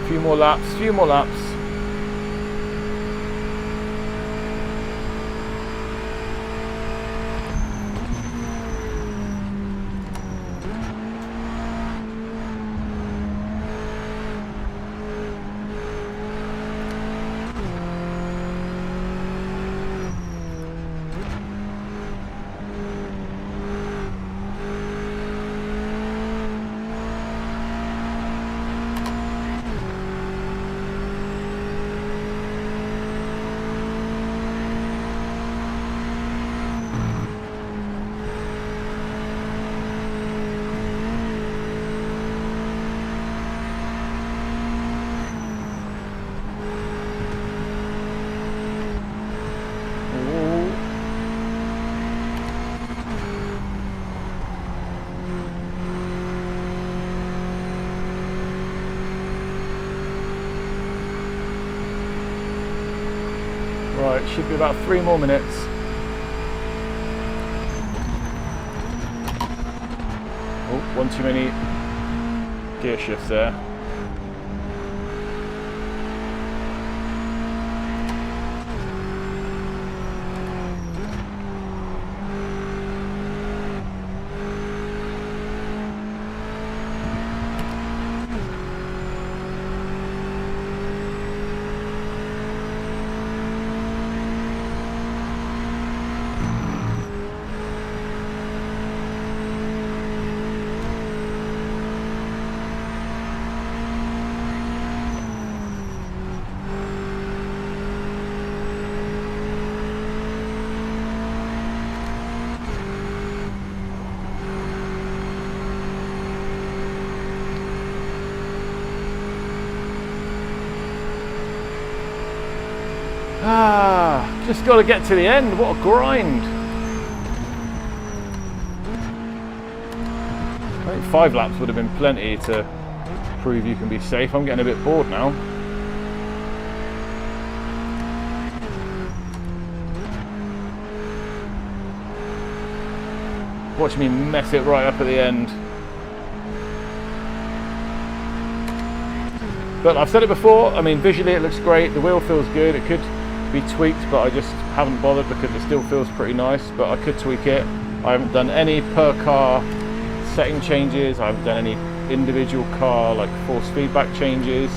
Few more laps, few more laps. Should be about 3 more minutes. Oh, one too many gear shifts there. Just got to get to the end. What a grind. I think 5 laps would have been plenty to prove you can be safe. I'm getting a bit bored now. Watch me mess it right up at the end. But I've said it before, I mean, visually it looks great. The wheel feels good. It could be tweaked, but I just haven't bothered because it still feels pretty nice, but I could tweak it. I haven't done any per car setting changes. I haven't done any individual car like force feedback changes.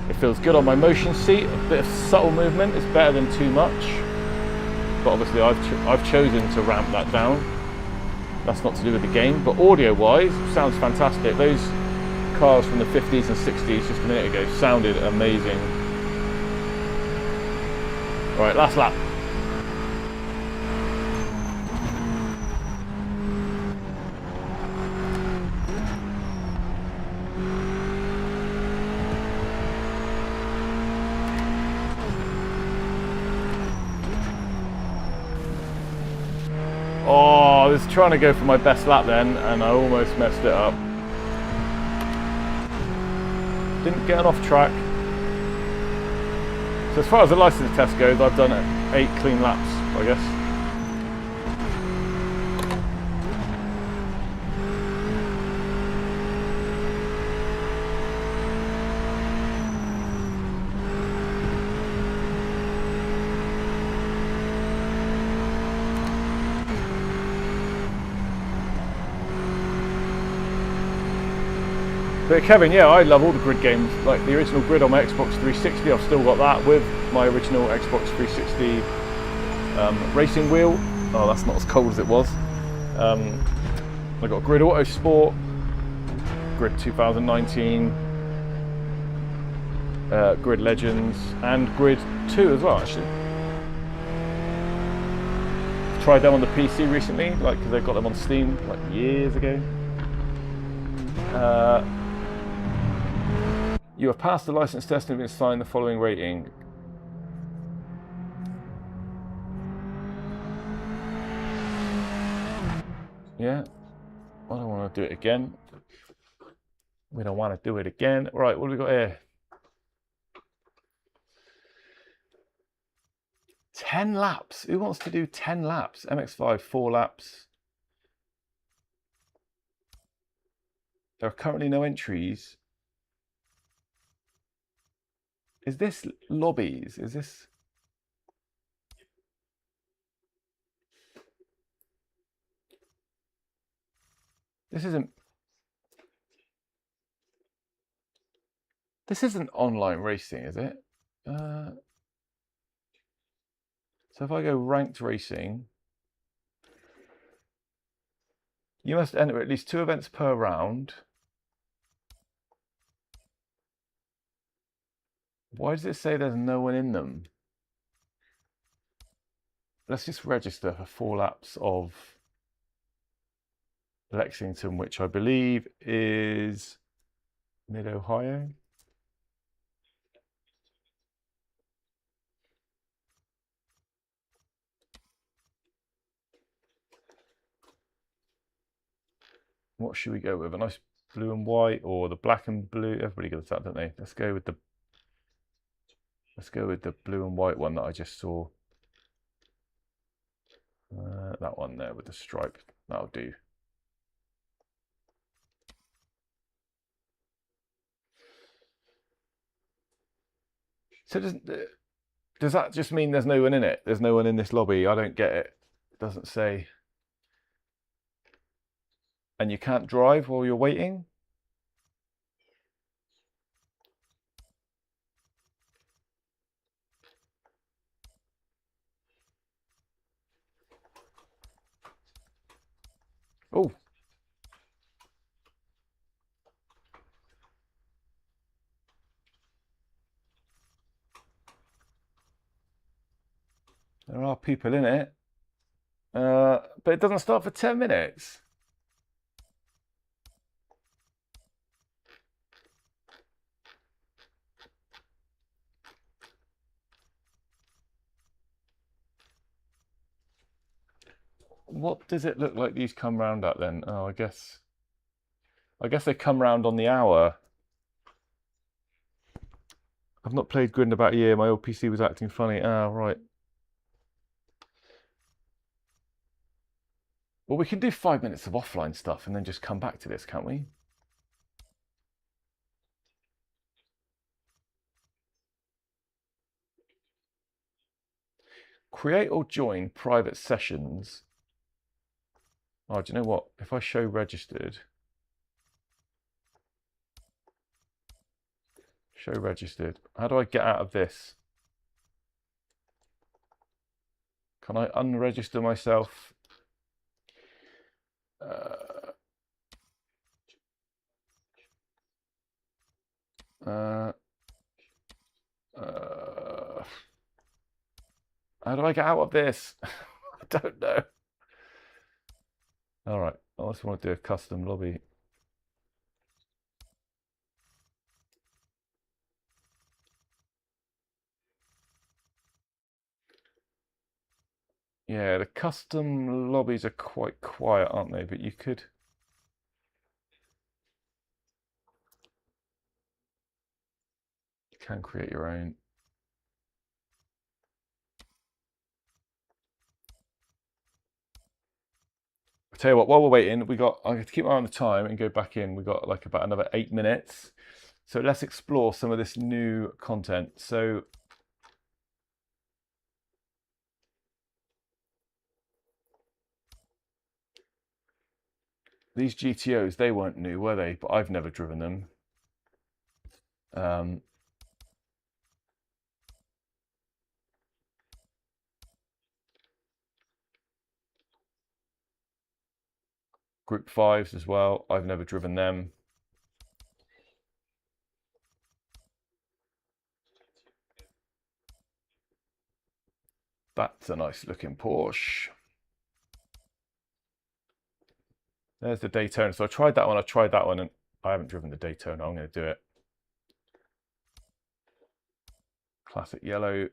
It feels good on my motion seat. A bit of subtle movement is better than too much, but obviously I've chosen to ramp that down. That's not to do with the game, but audio wise sounds fantastic. Those cars from the 50s and 60s just a minute ago sounded amazing. Right, last lap. Oh, I was trying to go for my best lap then, and I almost messed it up. Didn't get off track. So as far as the license test goes, I've done 8 clean laps, I guess. But Kevin, yeah, I love all the grid games. Like the original grid on my Xbox 360, I've still got that with my original Xbox 360 racing wheel. Oh, that's not as cold as it was. I got Grid Auto Sport, Grid 2019, Grid Legends, and Grid 2 as well, actually. Tried them on the PC recently, like because they got them on Steam like years ago. You have passed the license test and been assigned the following rating. Yeah, I don't want to do it again. We don't want to do it again. Right, what do we got here? 10 laps. Who wants to do 10 laps? MX5, 4 laps. There are currently no entries. Is this lobbies? Is this? This isn't online racing, is it? So if I go ranked racing, you must enter at least 2 events per round. Why does it say there's no one in them? Let's just register for 4 laps of Lexington, which I believe is mid-Ohio. What should we go with? A nice blue and white or the black and blue? Everybody goes that, don't they? Let's go with the Let's go with the blue and white one that I just saw. That one there with the stripe. That'll do. So does that just mean there's no one in it? There's no one in this lobby? I don't get it. It doesn't say. And you can't drive while you're waiting? Oh. There are people in it. But it doesn't start for 10 minutes. What does it look like these come round at then? Oh, I guess they come round on the hour. I've not played Grid in about a year. My old PC was acting funny. Ah, right. Well, we can do 5 minutes of offline stuff and then just come back to this, can't we? Create or join private sessions. Oh, do you know what? If I show registered. Show registered. How do I get out of this? Can I unregister myself? How do I get out of this? I don't know. All right, I also want to do a custom lobby. Yeah, the custom lobbies are quite quiet, aren't they? But you can create your own. I'll tell you what, while we're waiting, I have to keep my eye on the time and go back in. We got like about another 8 minutes. So let's explore some of this new content. So these GTOs, they weren't new, were they? But I've never driven them. Group 5s as well. I've never driven them. That's a nice looking Porsche. There's the Daytona. So I tried that one, and I haven't driven the Daytona. I'm going to do it. Classic yellow.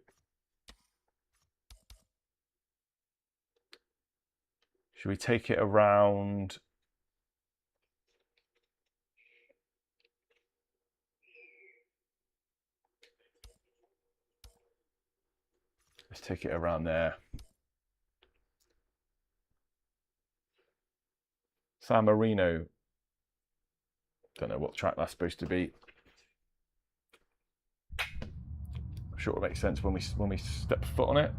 Should we take it around? Let's take it around there. San Marino. Don't know what track that's supposed to be. I'm sure it'll make sense when we step foot on it.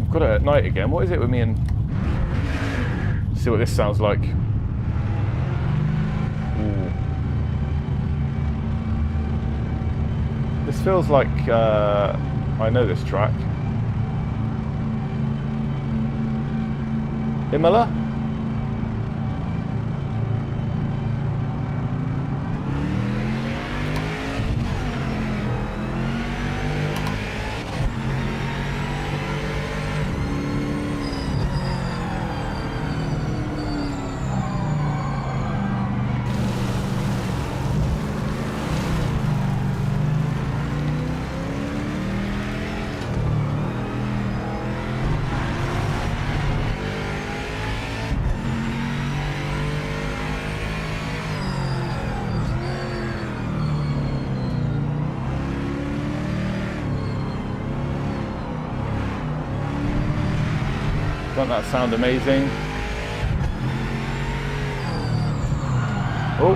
I've got it at night again. What is it with me and... Let's see what this sounds like. Ooh. This feels like I know this track. Imola? Doesn't that sound amazing? Oh.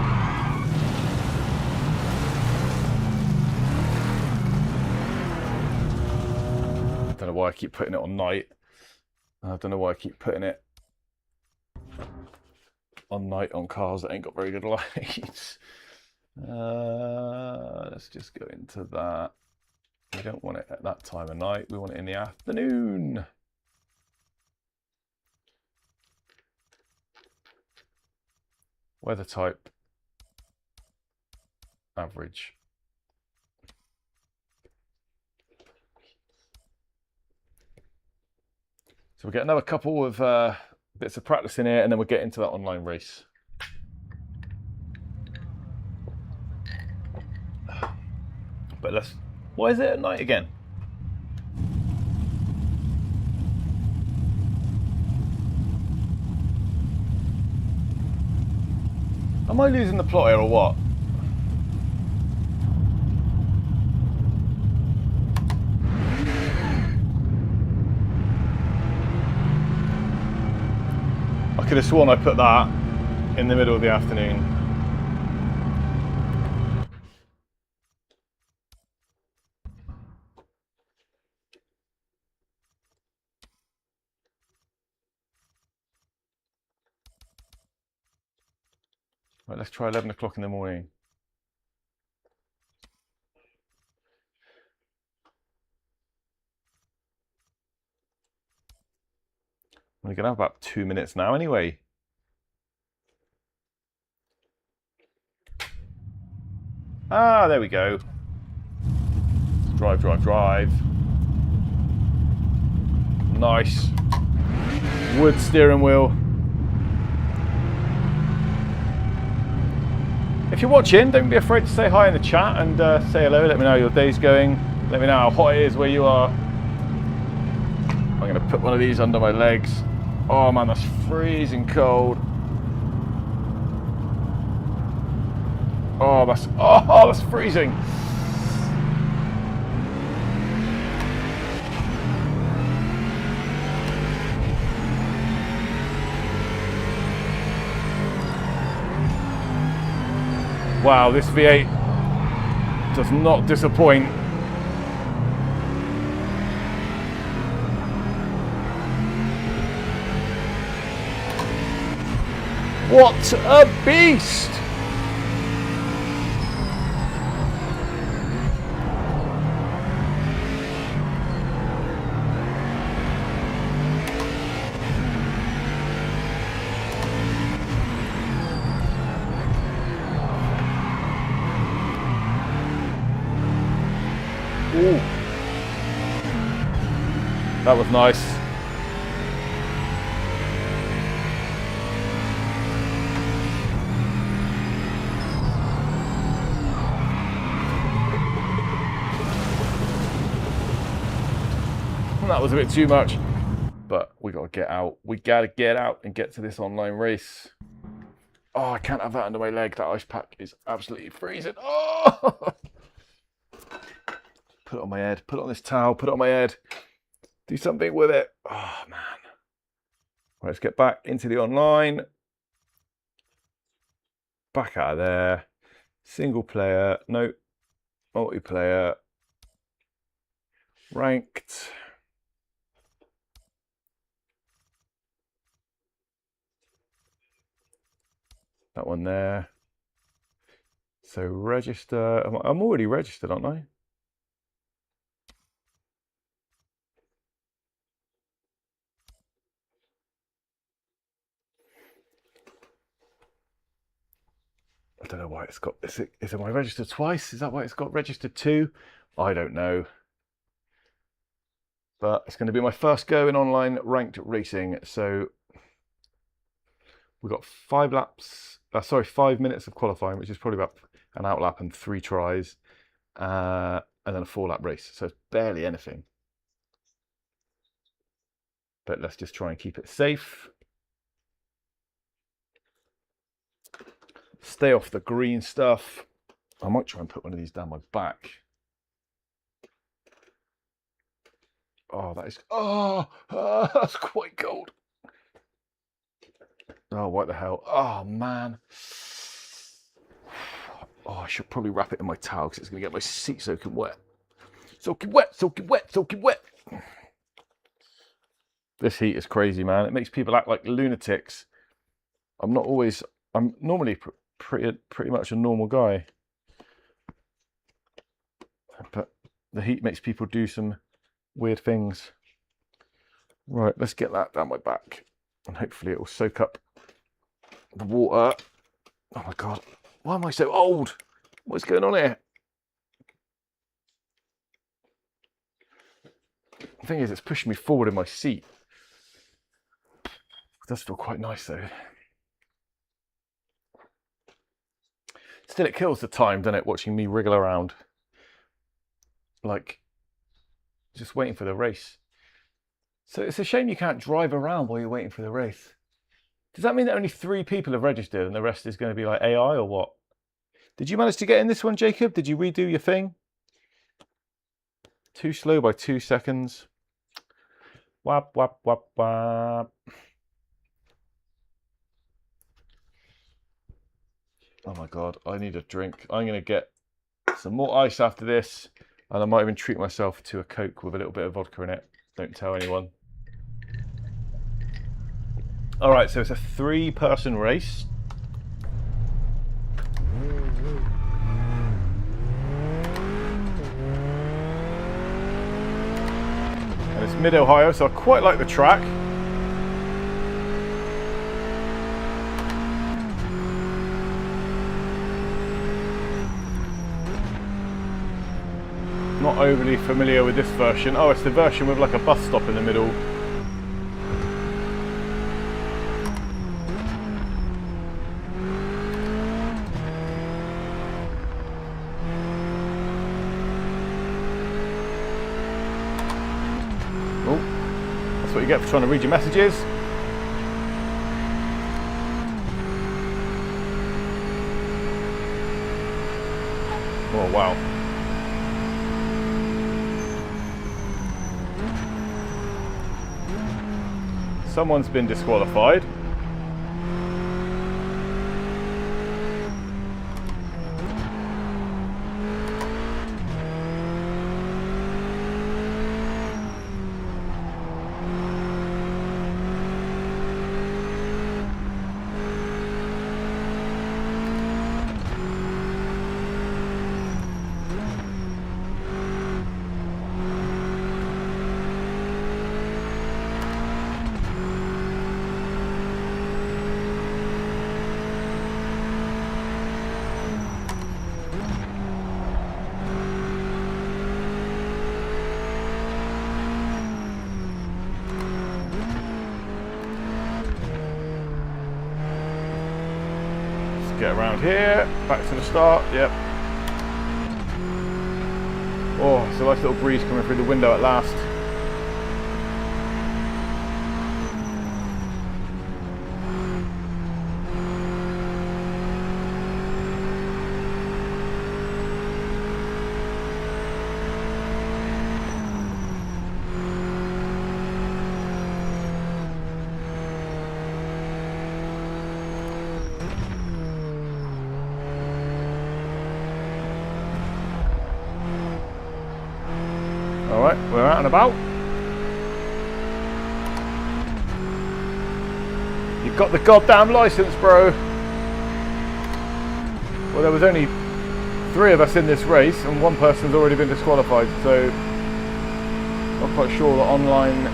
I don't know why I keep putting it on night. I don't know why I keep putting it on night on cars that ain't got very good lights. Let's just go into that. We don't want it at that time of night. We want it in the afternoon. Weather type, average. So we'll get another couple of bits of practice in here, and then we'll get into that online race. But let's... Why is it at night again? Am I losing the plot here or what? I could have sworn I put that in the middle of the afternoon. Right, let's try 11 o'clock in the morning. We're going to have about 2 minutes now anyway. Ah, there we go. Drive, drive, drive. Nice. Wood steering wheel. If you're watching, don't be afraid to say hi in the chat and say hello. Let me know how your day's going. Let me know how hot it is where you are. I'm going to put one of these under my legs. Oh man, that's freezing cold. Oh, that's freezing. Wow, this V8 does not disappoint. What a beast! Ooh. That was nice. That was a bit too much, but we got to get out. We got to get out and get to this online race. Oh, I can't have that under my leg. That ice pack is absolutely freezing. Oh! Put it on my head. Put it on this towel. Put it on my head. Do something with it. Oh, man. Right, let's get back into the online. Back out of there. Single player. No. Multiplayer. Ranked. That one there. So register. I'm already registered, aren't I? I don't know why it's got. Is it am I registered twice? Is that why it's got registered too? I don't know. But it's going to be my first go in online ranked racing. So we've got 5 minutes of qualifying, which is probably about an out lap and 3 tries, and then a 4-lap race. So it's barely anything. But let's just try and keep it safe. Stay off the green stuff. I might try and put one of these down my back. Oh, that is, oh, that's quite cold. Oh, what the hell? Oh, man. Oh, I should probably wrap it in my towel because it's going to get my seat soaking wet. Soaking wet, soaking wet, soaking wet. This heat is crazy, man. It makes people act like lunatics. I'm normally pretty much a normal guy. But the heat makes people do some weird things. Right, let's get that down my back. And hopefully it will soak up the water. Oh my God, why am I so old? What's going on here? The thing is, it's pushing me forward in my seat. It does feel quite nice though. Still, it kills the time, doesn't it, watching me wriggle around. Like, just waiting for the race. So it's a shame you can't drive around while you're waiting for the race. Does that mean that only 3 people have registered and the rest is going to be like AI or what? Did you manage to get in this one, Jacob? Did you redo your thing? Too slow by 2 seconds. Wap, wap, wap, wap. Oh my God, I need a drink. I'm going to get some more ice after this, and I might even treat myself to a Coke with a little bit of vodka in it. Don't tell anyone. All right, so it's a 3-person race. And it's mid-Ohio, so I quite like the track. Not overly familiar with this version. Oh, it's the version with like a bus stop in the middle. Oh, that's what you get for trying to read your messages. Oh, wow. Someone's been disqualified. Get around here, back to the start, yep. Oh, it's a nice little breeze coming through the window at last. Alright, we're out and about. You've got the goddamn license, bro. Well, there was only 3 of us in this race and 1 person's already been disqualified, so not quite sure that online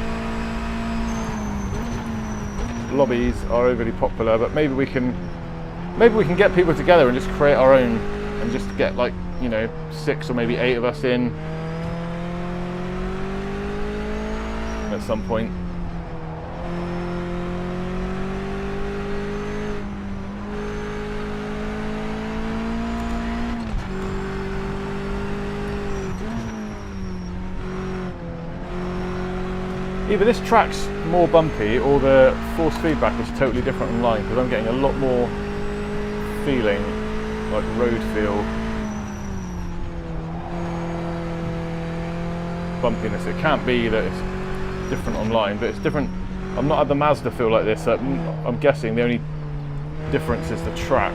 lobbies are overly popular, but maybe we can get people together and just create our own and just get, like, you know, 6 or maybe 8 of us in at some point. Either this track's more bumpy or the force feedback is totally different online, because I'm getting a lot more feeling like road feel. bumpiness. It can't be that it's different online, but it's different. I've not had the Mazda feel like this. I'm guessing the only difference is the track.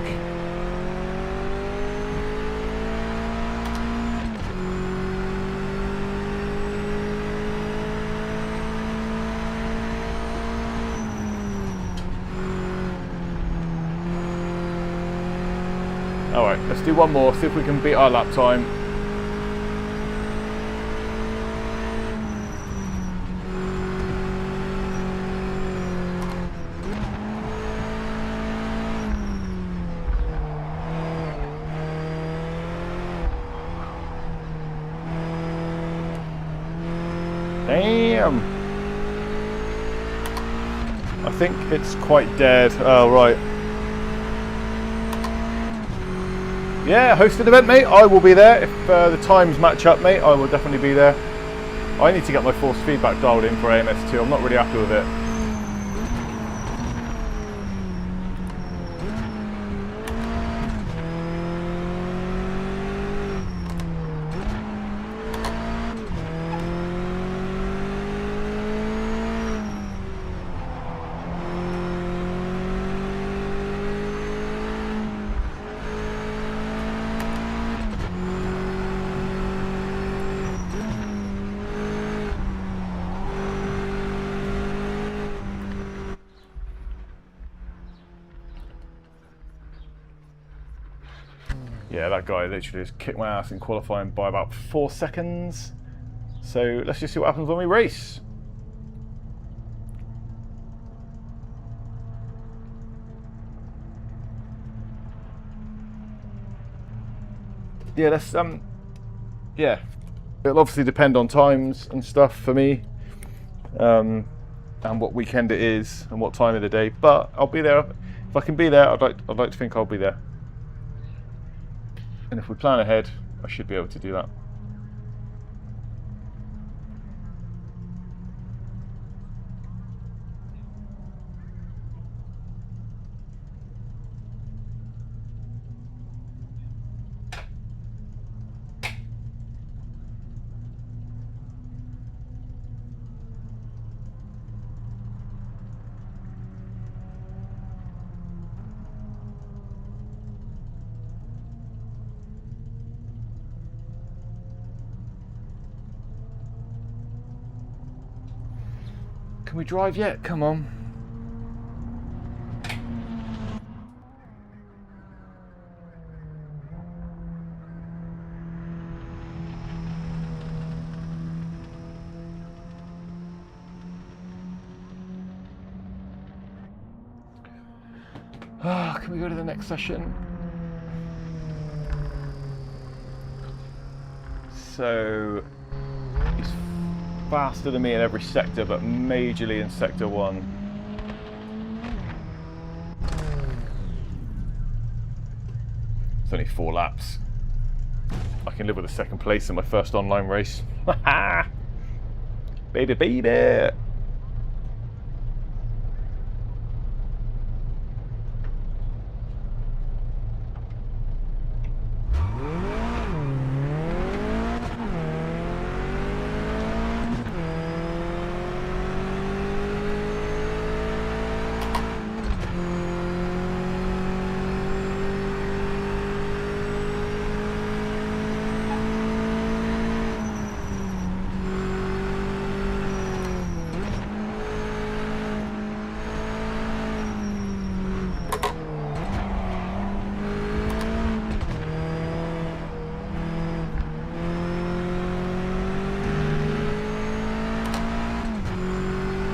Alright, let's do one more, see if we can beat our lap time. Damn! I think it's quite dead. Oh, right. Yeah, hosted event, mate. I will be there. If the times match up, mate, I will definitely be there. I need to get my force feedback dialed in for AMS2. I'm not really happy with it. Yeah, that guy literally just kicked my ass in qualifying by about 4 seconds. So let's just see what happens when we race. Yeah, let's yeah, it'll obviously depend on times and stuff for me, and what weekend it is and what time of the day. But I'll be there if I can be there. I'd like to think I'll be there. And if we plan ahead, I should be able to do that. Can we drive yet? Come on. Can we go to the next session? So he's faster than me in every sector, but majorly in sector 1. It's only 4 laps. I can live with a second place in my first online race. Baby, baby!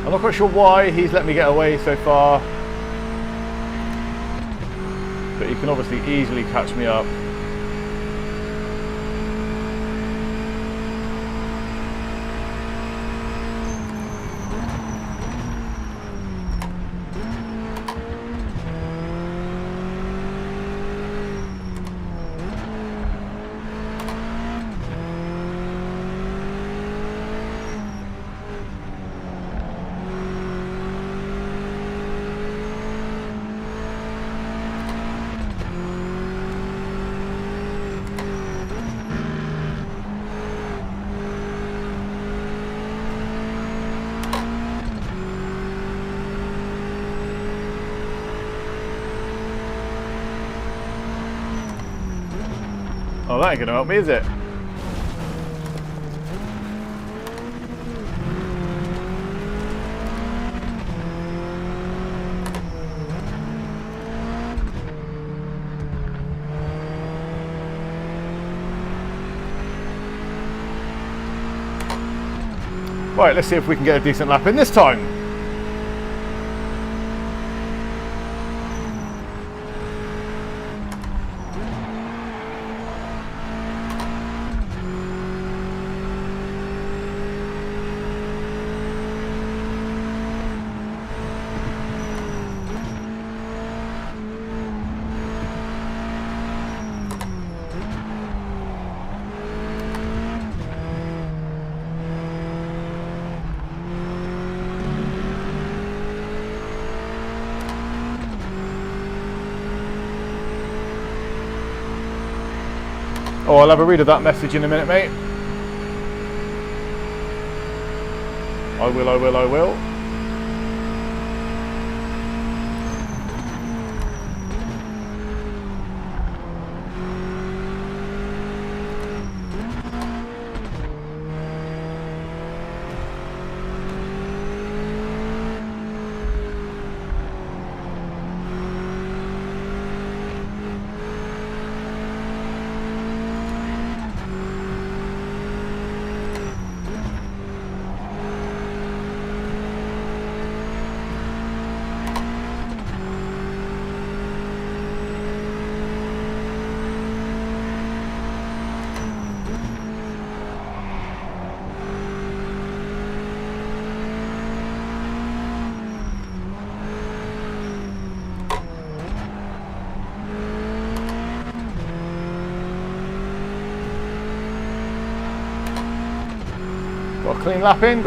I'm not quite sure why he's let me get away so far, but he can obviously easily catch me up. Well, that ain't gonna help me, is it? Right, let's see if we can get a decent lap in this time. Oh, I'll have a read of that message in a minute, mate. I will. Got a clean lap in,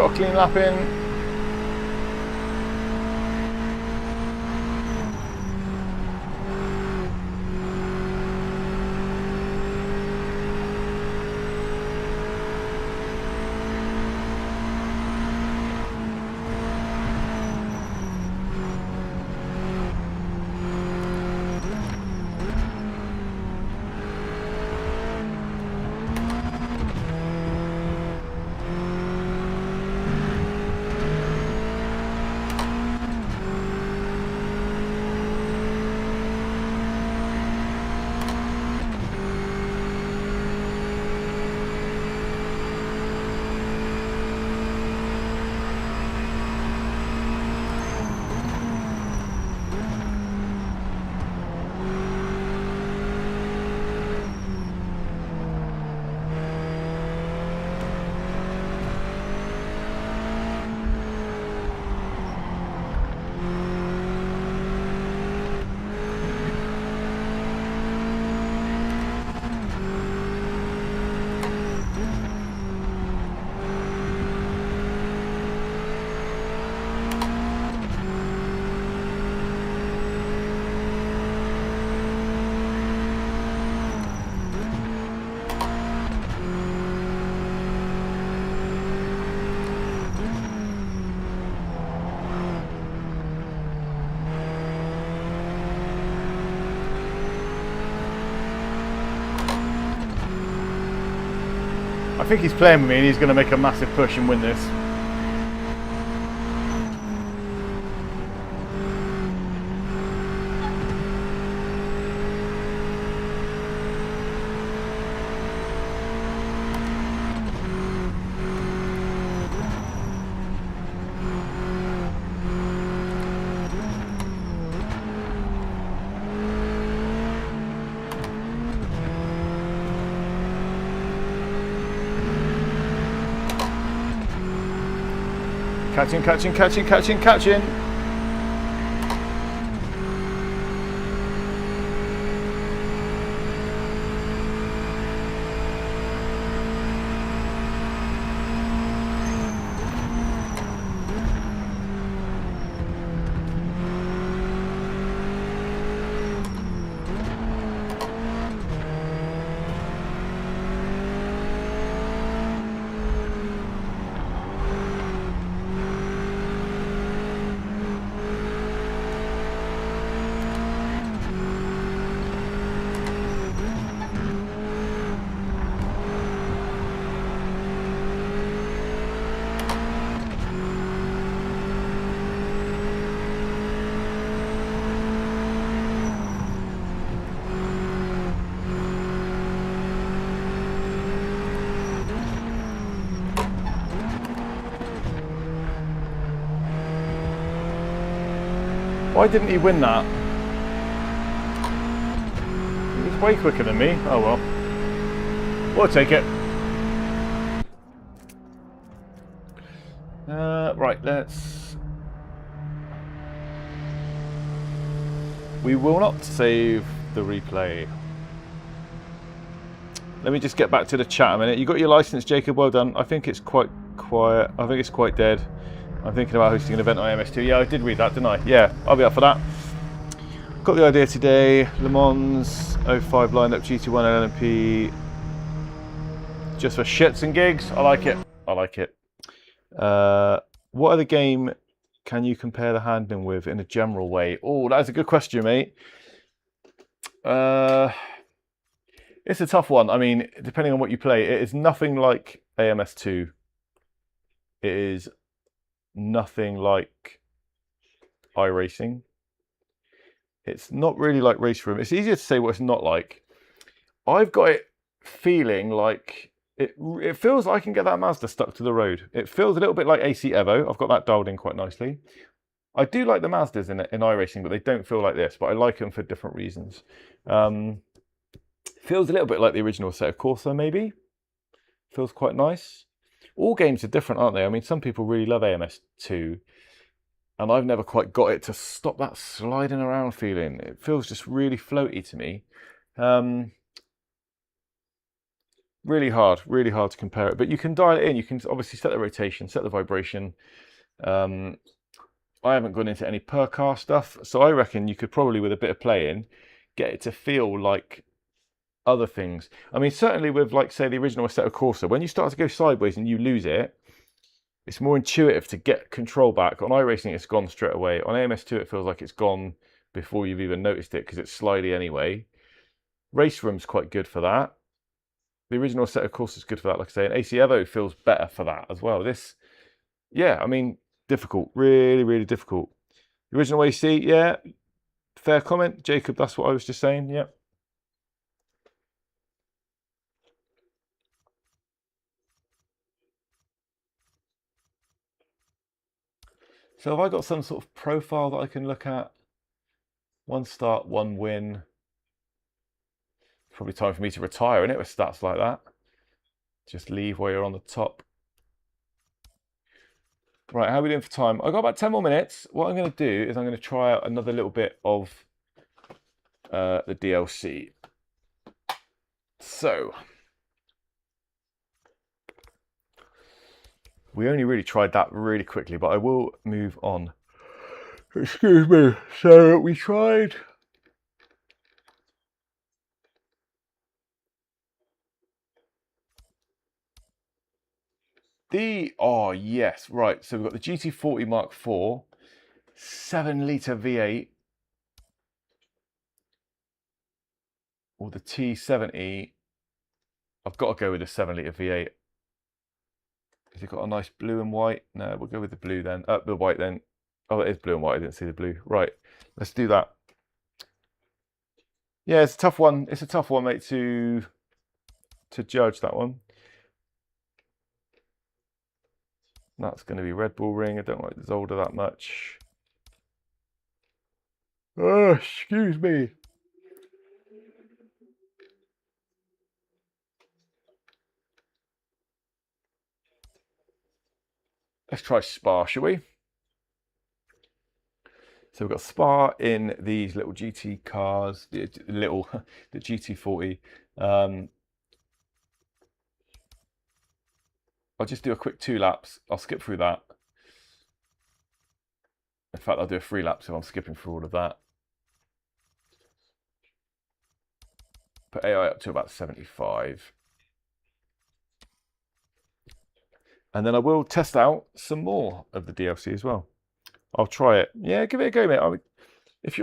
I think he's playing with me and he's going to make a massive push and win this. Catching. Why didn't he win that? He's way quicker than me. Oh well. We'll take it. Right, let's... We will not save the replay. Let me just get back to the chat a minute. You got your license, Jacob. Well done. I think it's quite quiet. I think it's quite dead. I'm thinking about hosting an event on MS2. Yeah, I did read that, didn't I? Yeah, I'll be up for that. Got the idea today. Le Mans 05 lined up GT1 LMP. Just for shits and gigs. I like it. I like it. What other game can you compare the handling with in a general way? Oh, that's a good question, mate. It's a tough one. I mean, depending on what you play, it is nothing like AMS2. It is nothing like iRacing. It's not really like Race Room. It's easier to say what it's not like. I've got it feeling like it feels like I can get that Mazda stuck to the road. It feels a little bit like AC Evo. I've got that dialed in quite nicely. I do like the Mazdas in iRacing, but they don't feel like this. But I like them for different reasons. Feels a little bit like the original Assetto Corsa, maybe. Feels quite nice. All games are different, aren't they? I mean, some people really love AMS2, and I've never quite got it to stop that sliding around feeling. It feels just really floaty to me. Really hard to compare it. But you can dial it in. You can obviously set the rotation, set the vibration. I haven't gone into any per car stuff, so I reckon you could probably, with a bit of playing, get it to feel like other things. I mean, certainly with, like, say, the original Assetto Corsa, when you start to go sideways and you lose it, it's more intuitive to get control back. On iRacing, it's gone straight away. On AMS2, it feels like it's gone before you've even noticed it because it's slidey anyway. Race Room's quite good for that. The original Assetto Corsa is good for that, like I say. And AC Evo feels better for that as well. This, yeah, I mean, difficult. Really difficult. The original AC, yeah, fair comment. Jacob, that's what I was just saying, yeah. So have I got some sort of profile that I can look at? 1 start, 1 win. Probably time for me to retire, isn't it, with stats like that? Just leave while you're on the top. Right, how are we doing for time? I've got about 10 more minutes. What I'm going to do is I'm going to try out another little bit of the DLC. So, we only really tried that really quickly, but I will move on. Excuse me. So, we tried... Oh yes, right. So we've got the GT40 Mark IV, 7-litre V8, or the T70. I've got to go with the 7-litre V8. Has it got a nice blue and white? No, we'll go with the blue then. The white then. Oh, it is blue and white. I didn't see the blue. Right, let's do that. Yeah, it's a tough one. It's a tough one, mate, to judge that one. That's going to be Red Bull Ring. I don't like the Zolder that much. Oh, excuse me. Let's try Spa, shall we? So we've got Spa in these little GT cars, the GT40. I'll just do a quick 2 laps. I'll skip through that. In fact, I'll do a 3 laps if I'm skipping through all of that. Put AI up to about 75. And then I will test out some more of the DLC as well. I'll try it. Yeah, give it a go, mate.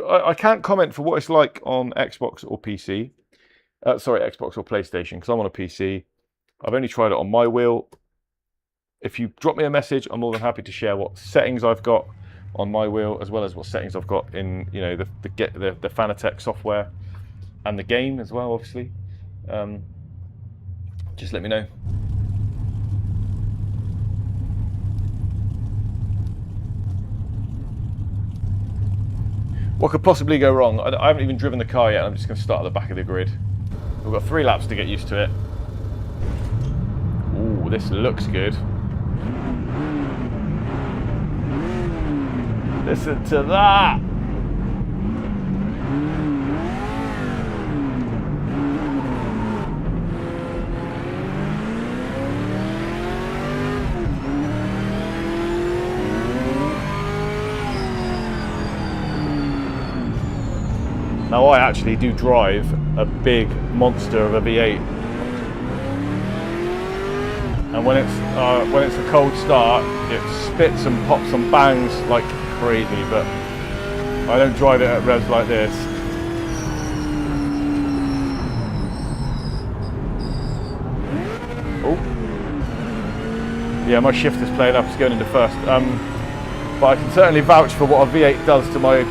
I can't comment for what it's like on Xbox or PC. Sorry, Xbox or PlayStation, because I'm on a PC. I've only tried it on my wheel. If you drop me a message, I'm more than happy to share what settings I've got on my wheel, as well as what settings I've got in, you know, the Fanatec software and the game as well, obviously. Just let me know. What could possibly go wrong? I haven't even driven the car yet. I'm just going to start at the back of the grid. We've got 3 laps to get used to it. Ooh, this looks good. Listen to that! Now I actually do drive a big monster of a V8, and when it's a cold start, it spits and pops and bangs like crazy. But I don't drive it at revs like this. Oh, yeah, my shifter's playing up. It's going into first. But I can certainly vouch for what a V8 does to my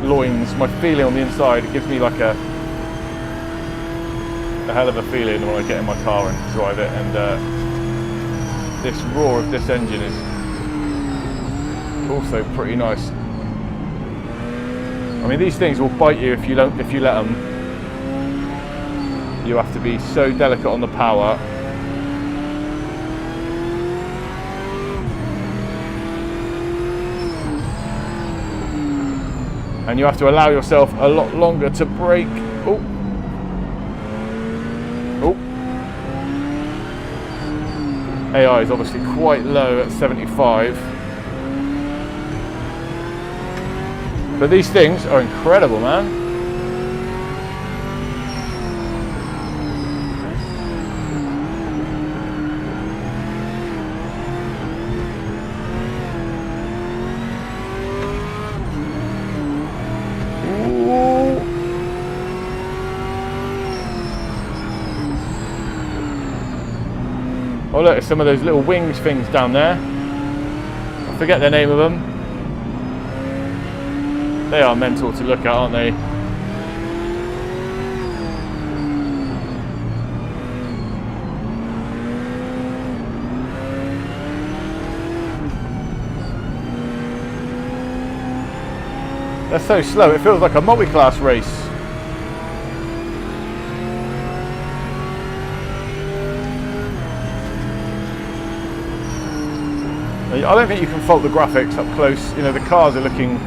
loins, my feeling on the inside. It gives me like a hell of a feeling when I get in my car and drive it, and this roar of this engine is also pretty nice. I mean, these things will bite you if you let them. You have to be so delicate on the power. And you have to allow yourself a lot longer to brake. Oh. Oh. AI is obviously quite low at 75. But these things are incredible, man. Oh look, some of those little wings things down there. I forget the name of them. They are mental to look at, aren't they? They're so slow, it feels like a multi-class race. I don't think you can fault the graphics up close. You know, the cars are looking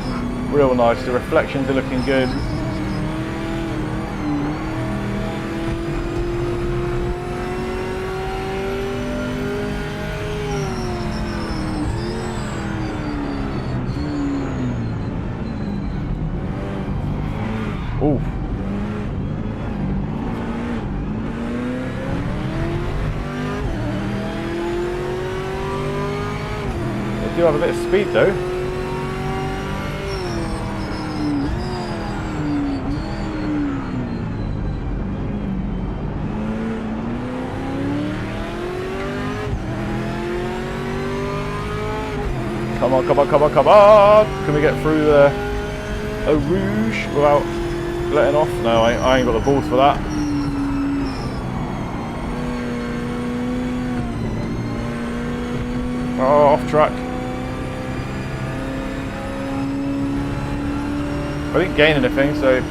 real nice, the reflections are looking good. Ooh. They do have a bit of speed though. Come on, come on, come on, come on! Can we get through the Eau Rouge without letting off? No, I ain't got the balls for that. Oh, off track. I didn't gain anything, so...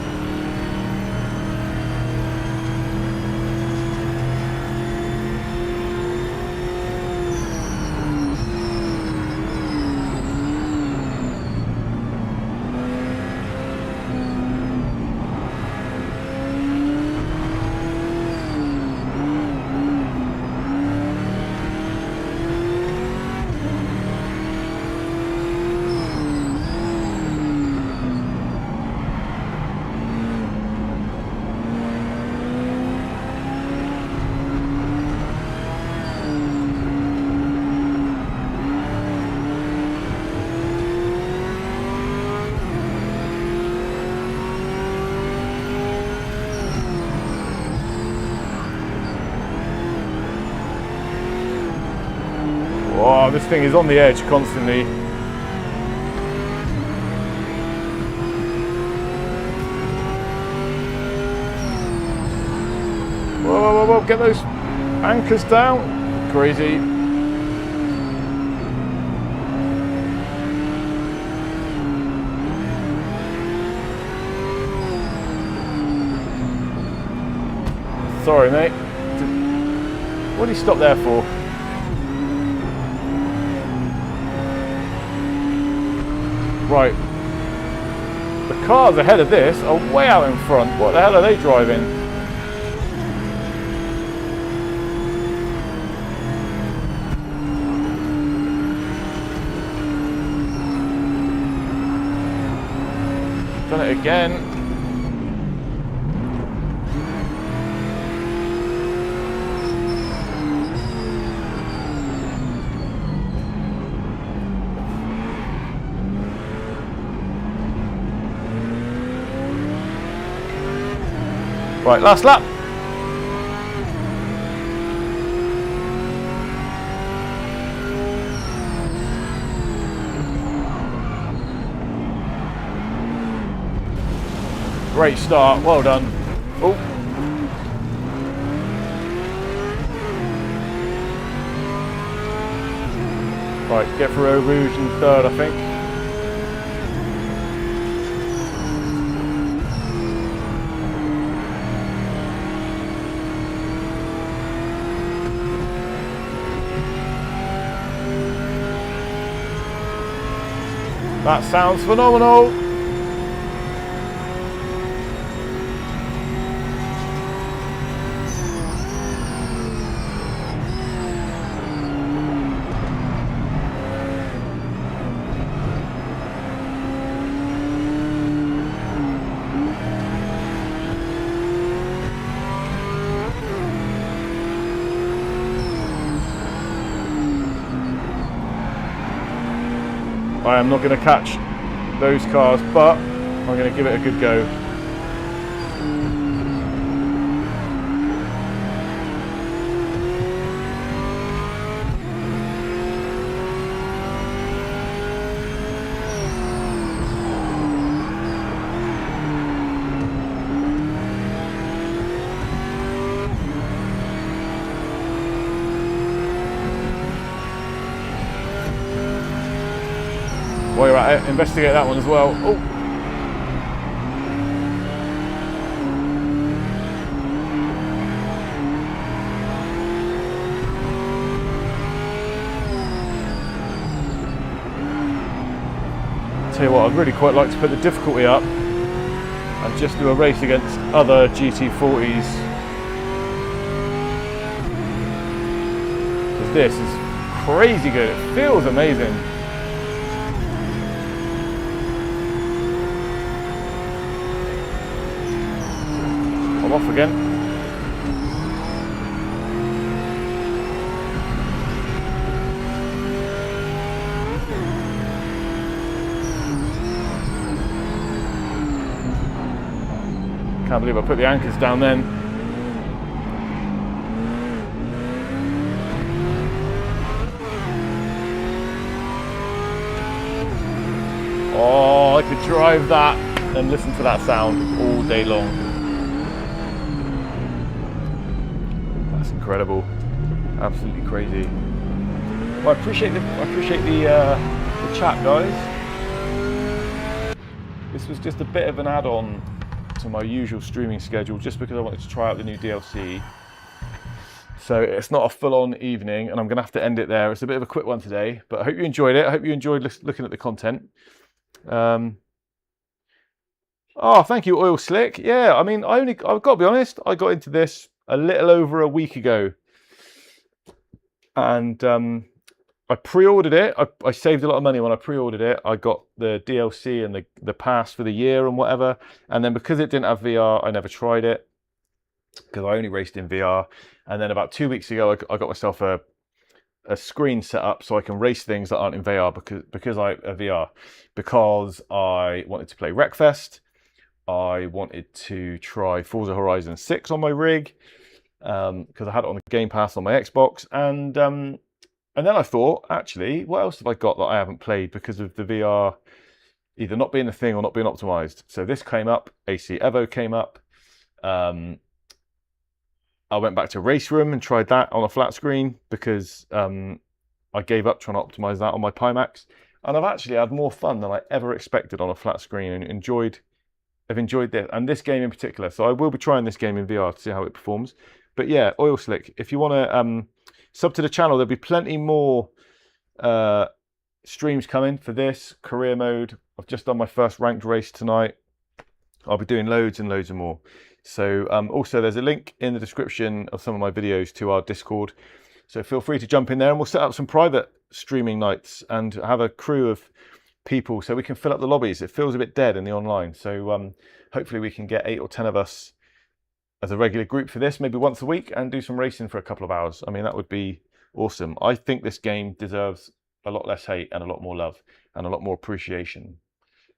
Oh, this thing is on the edge constantly. Whoa, whoa, whoa, whoa, get those anchors down. Crazy. Sorry, mate. What did he stop there for? Right. The cars ahead of this are way out in front. What the hell are they driving? Done it again. Right, last lap. Great start, well done. Oh. Right, get through Eau Rouge in third, I think. That sounds phenomenal. I am not going to catch those cars, but I'm going to give it a good go. While you're at it, investigate that one as well. Oh. Tell you what, I'd really quite like to put the difficulty up and just do a race against other GT40s. Because this is crazy good, it feels amazing. I'm off again. Can't believe I put the anchors down then. Oh, I could drive that and listen to that sound all day long. Incredible, absolutely crazy. Well, I appreciate the chat, guys. This was just a bit of an add-on to my usual streaming schedule, just because I wanted to try out the new DLC. So it's not a full-on evening, and I'm going to have to end it there. It's a bit of a quick one today, but I hope you enjoyed it. I hope you enjoyed looking at the content. Oh, thank you, Oil Slick. Yeah, I mean, I've got to be honest, I got into this a little over a week ago, and I pre-ordered it. I saved a lot of money when I pre-ordered it. I got the DLC and the pass for the year and whatever, and then because it didn't have VR, I never tried it because I only raced in VR. And then about 2 weeks ago, I got myself a screen set up so I can race things that aren't in VR because I wanted to play Wreckfest. I wanted to try Forza Horizon 6 on my rig because I had it on the Game Pass on my Xbox, and then I thought, actually, what else have I got that I haven't played because of the VR either not being a thing or not being optimized? So this came up, AC Evo came up. I went back to Race Room and tried that on a flat screen because I gave up trying to optimize that on my PIMAX, and I've actually had more fun than I ever expected on a flat screen, and I've enjoyed this and this game in particular. So I will be trying this game in VR to see how it performs. But yeah, Oil Slick, if you want to sub to the channel, there'll be plenty more streams coming for this career mode. I've just done my first ranked race tonight. I'll be doing loads and loads of more. So also there's a link in the description of some of my videos to our Discord. So feel free to jump in there, and we'll set up some private streaming nights and have a crew of people so we can fill up the lobbies. It feels a bit dead in the online. So hopefully we can get 8 or 10 of us as a regular group for this, maybe once a week, and do some racing for a couple of hours. I mean, that would be awesome. I think this game deserves a lot less hate and a lot more love and a lot more appreciation.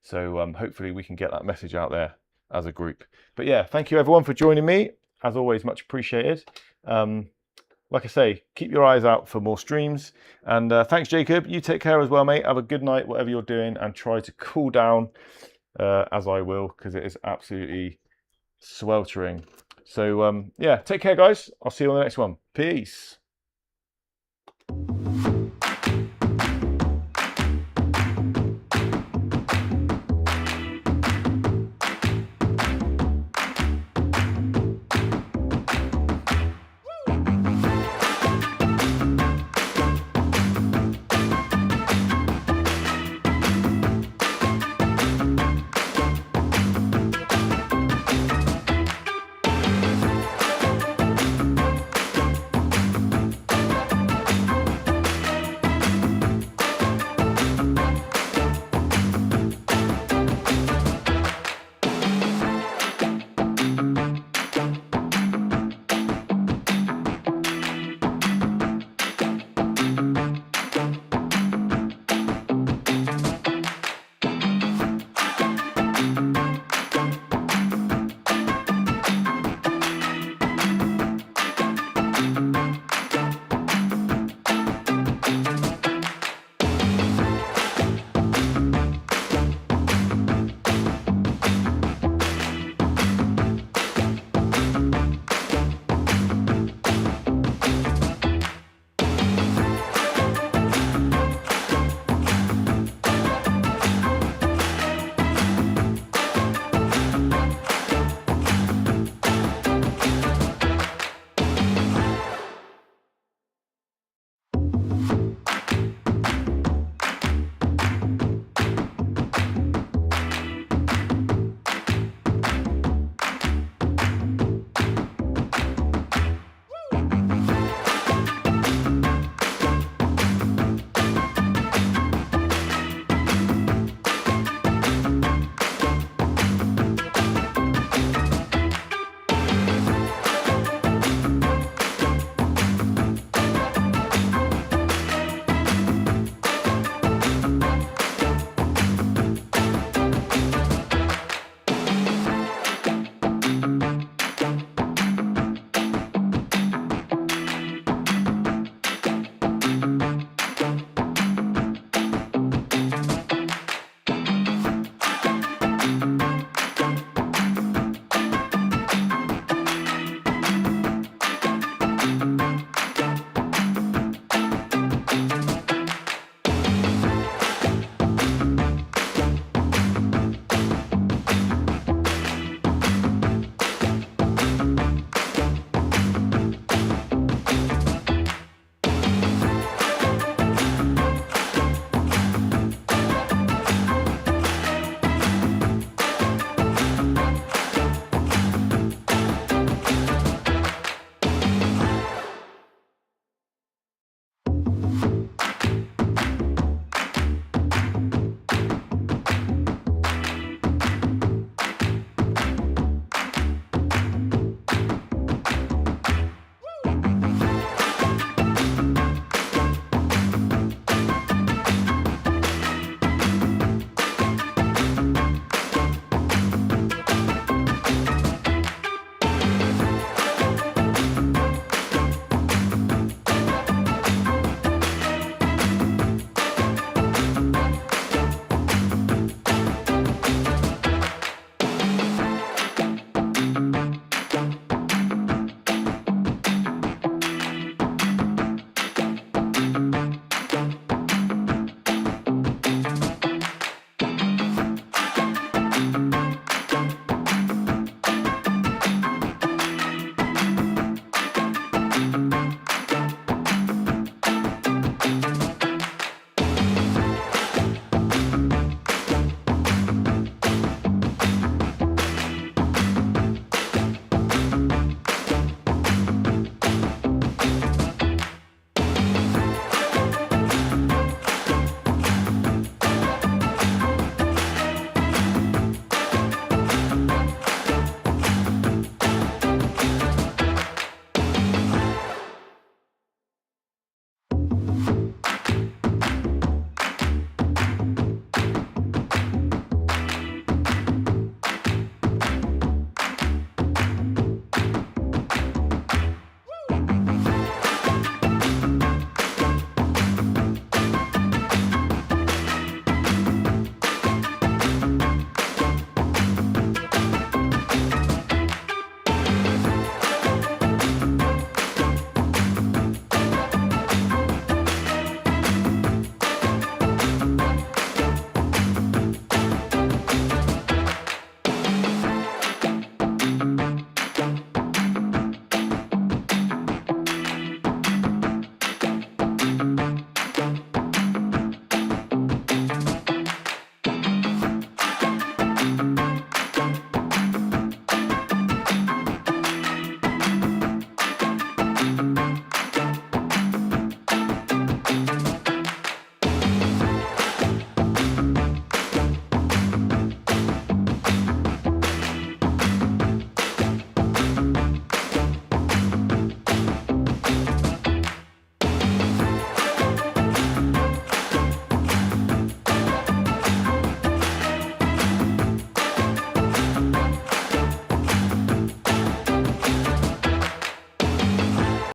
So hopefully we can get that message out there as a group. But yeah, thank you everyone for joining me. As always, much appreciated. Like I say, keep your eyes out for more streams. And thanks, Jacob. You take care as well, mate. Have a good night, whatever you're doing, and try to cool down as I will, because it is absolutely sweltering. So yeah, take care, guys. I'll see you on the next one. Peace.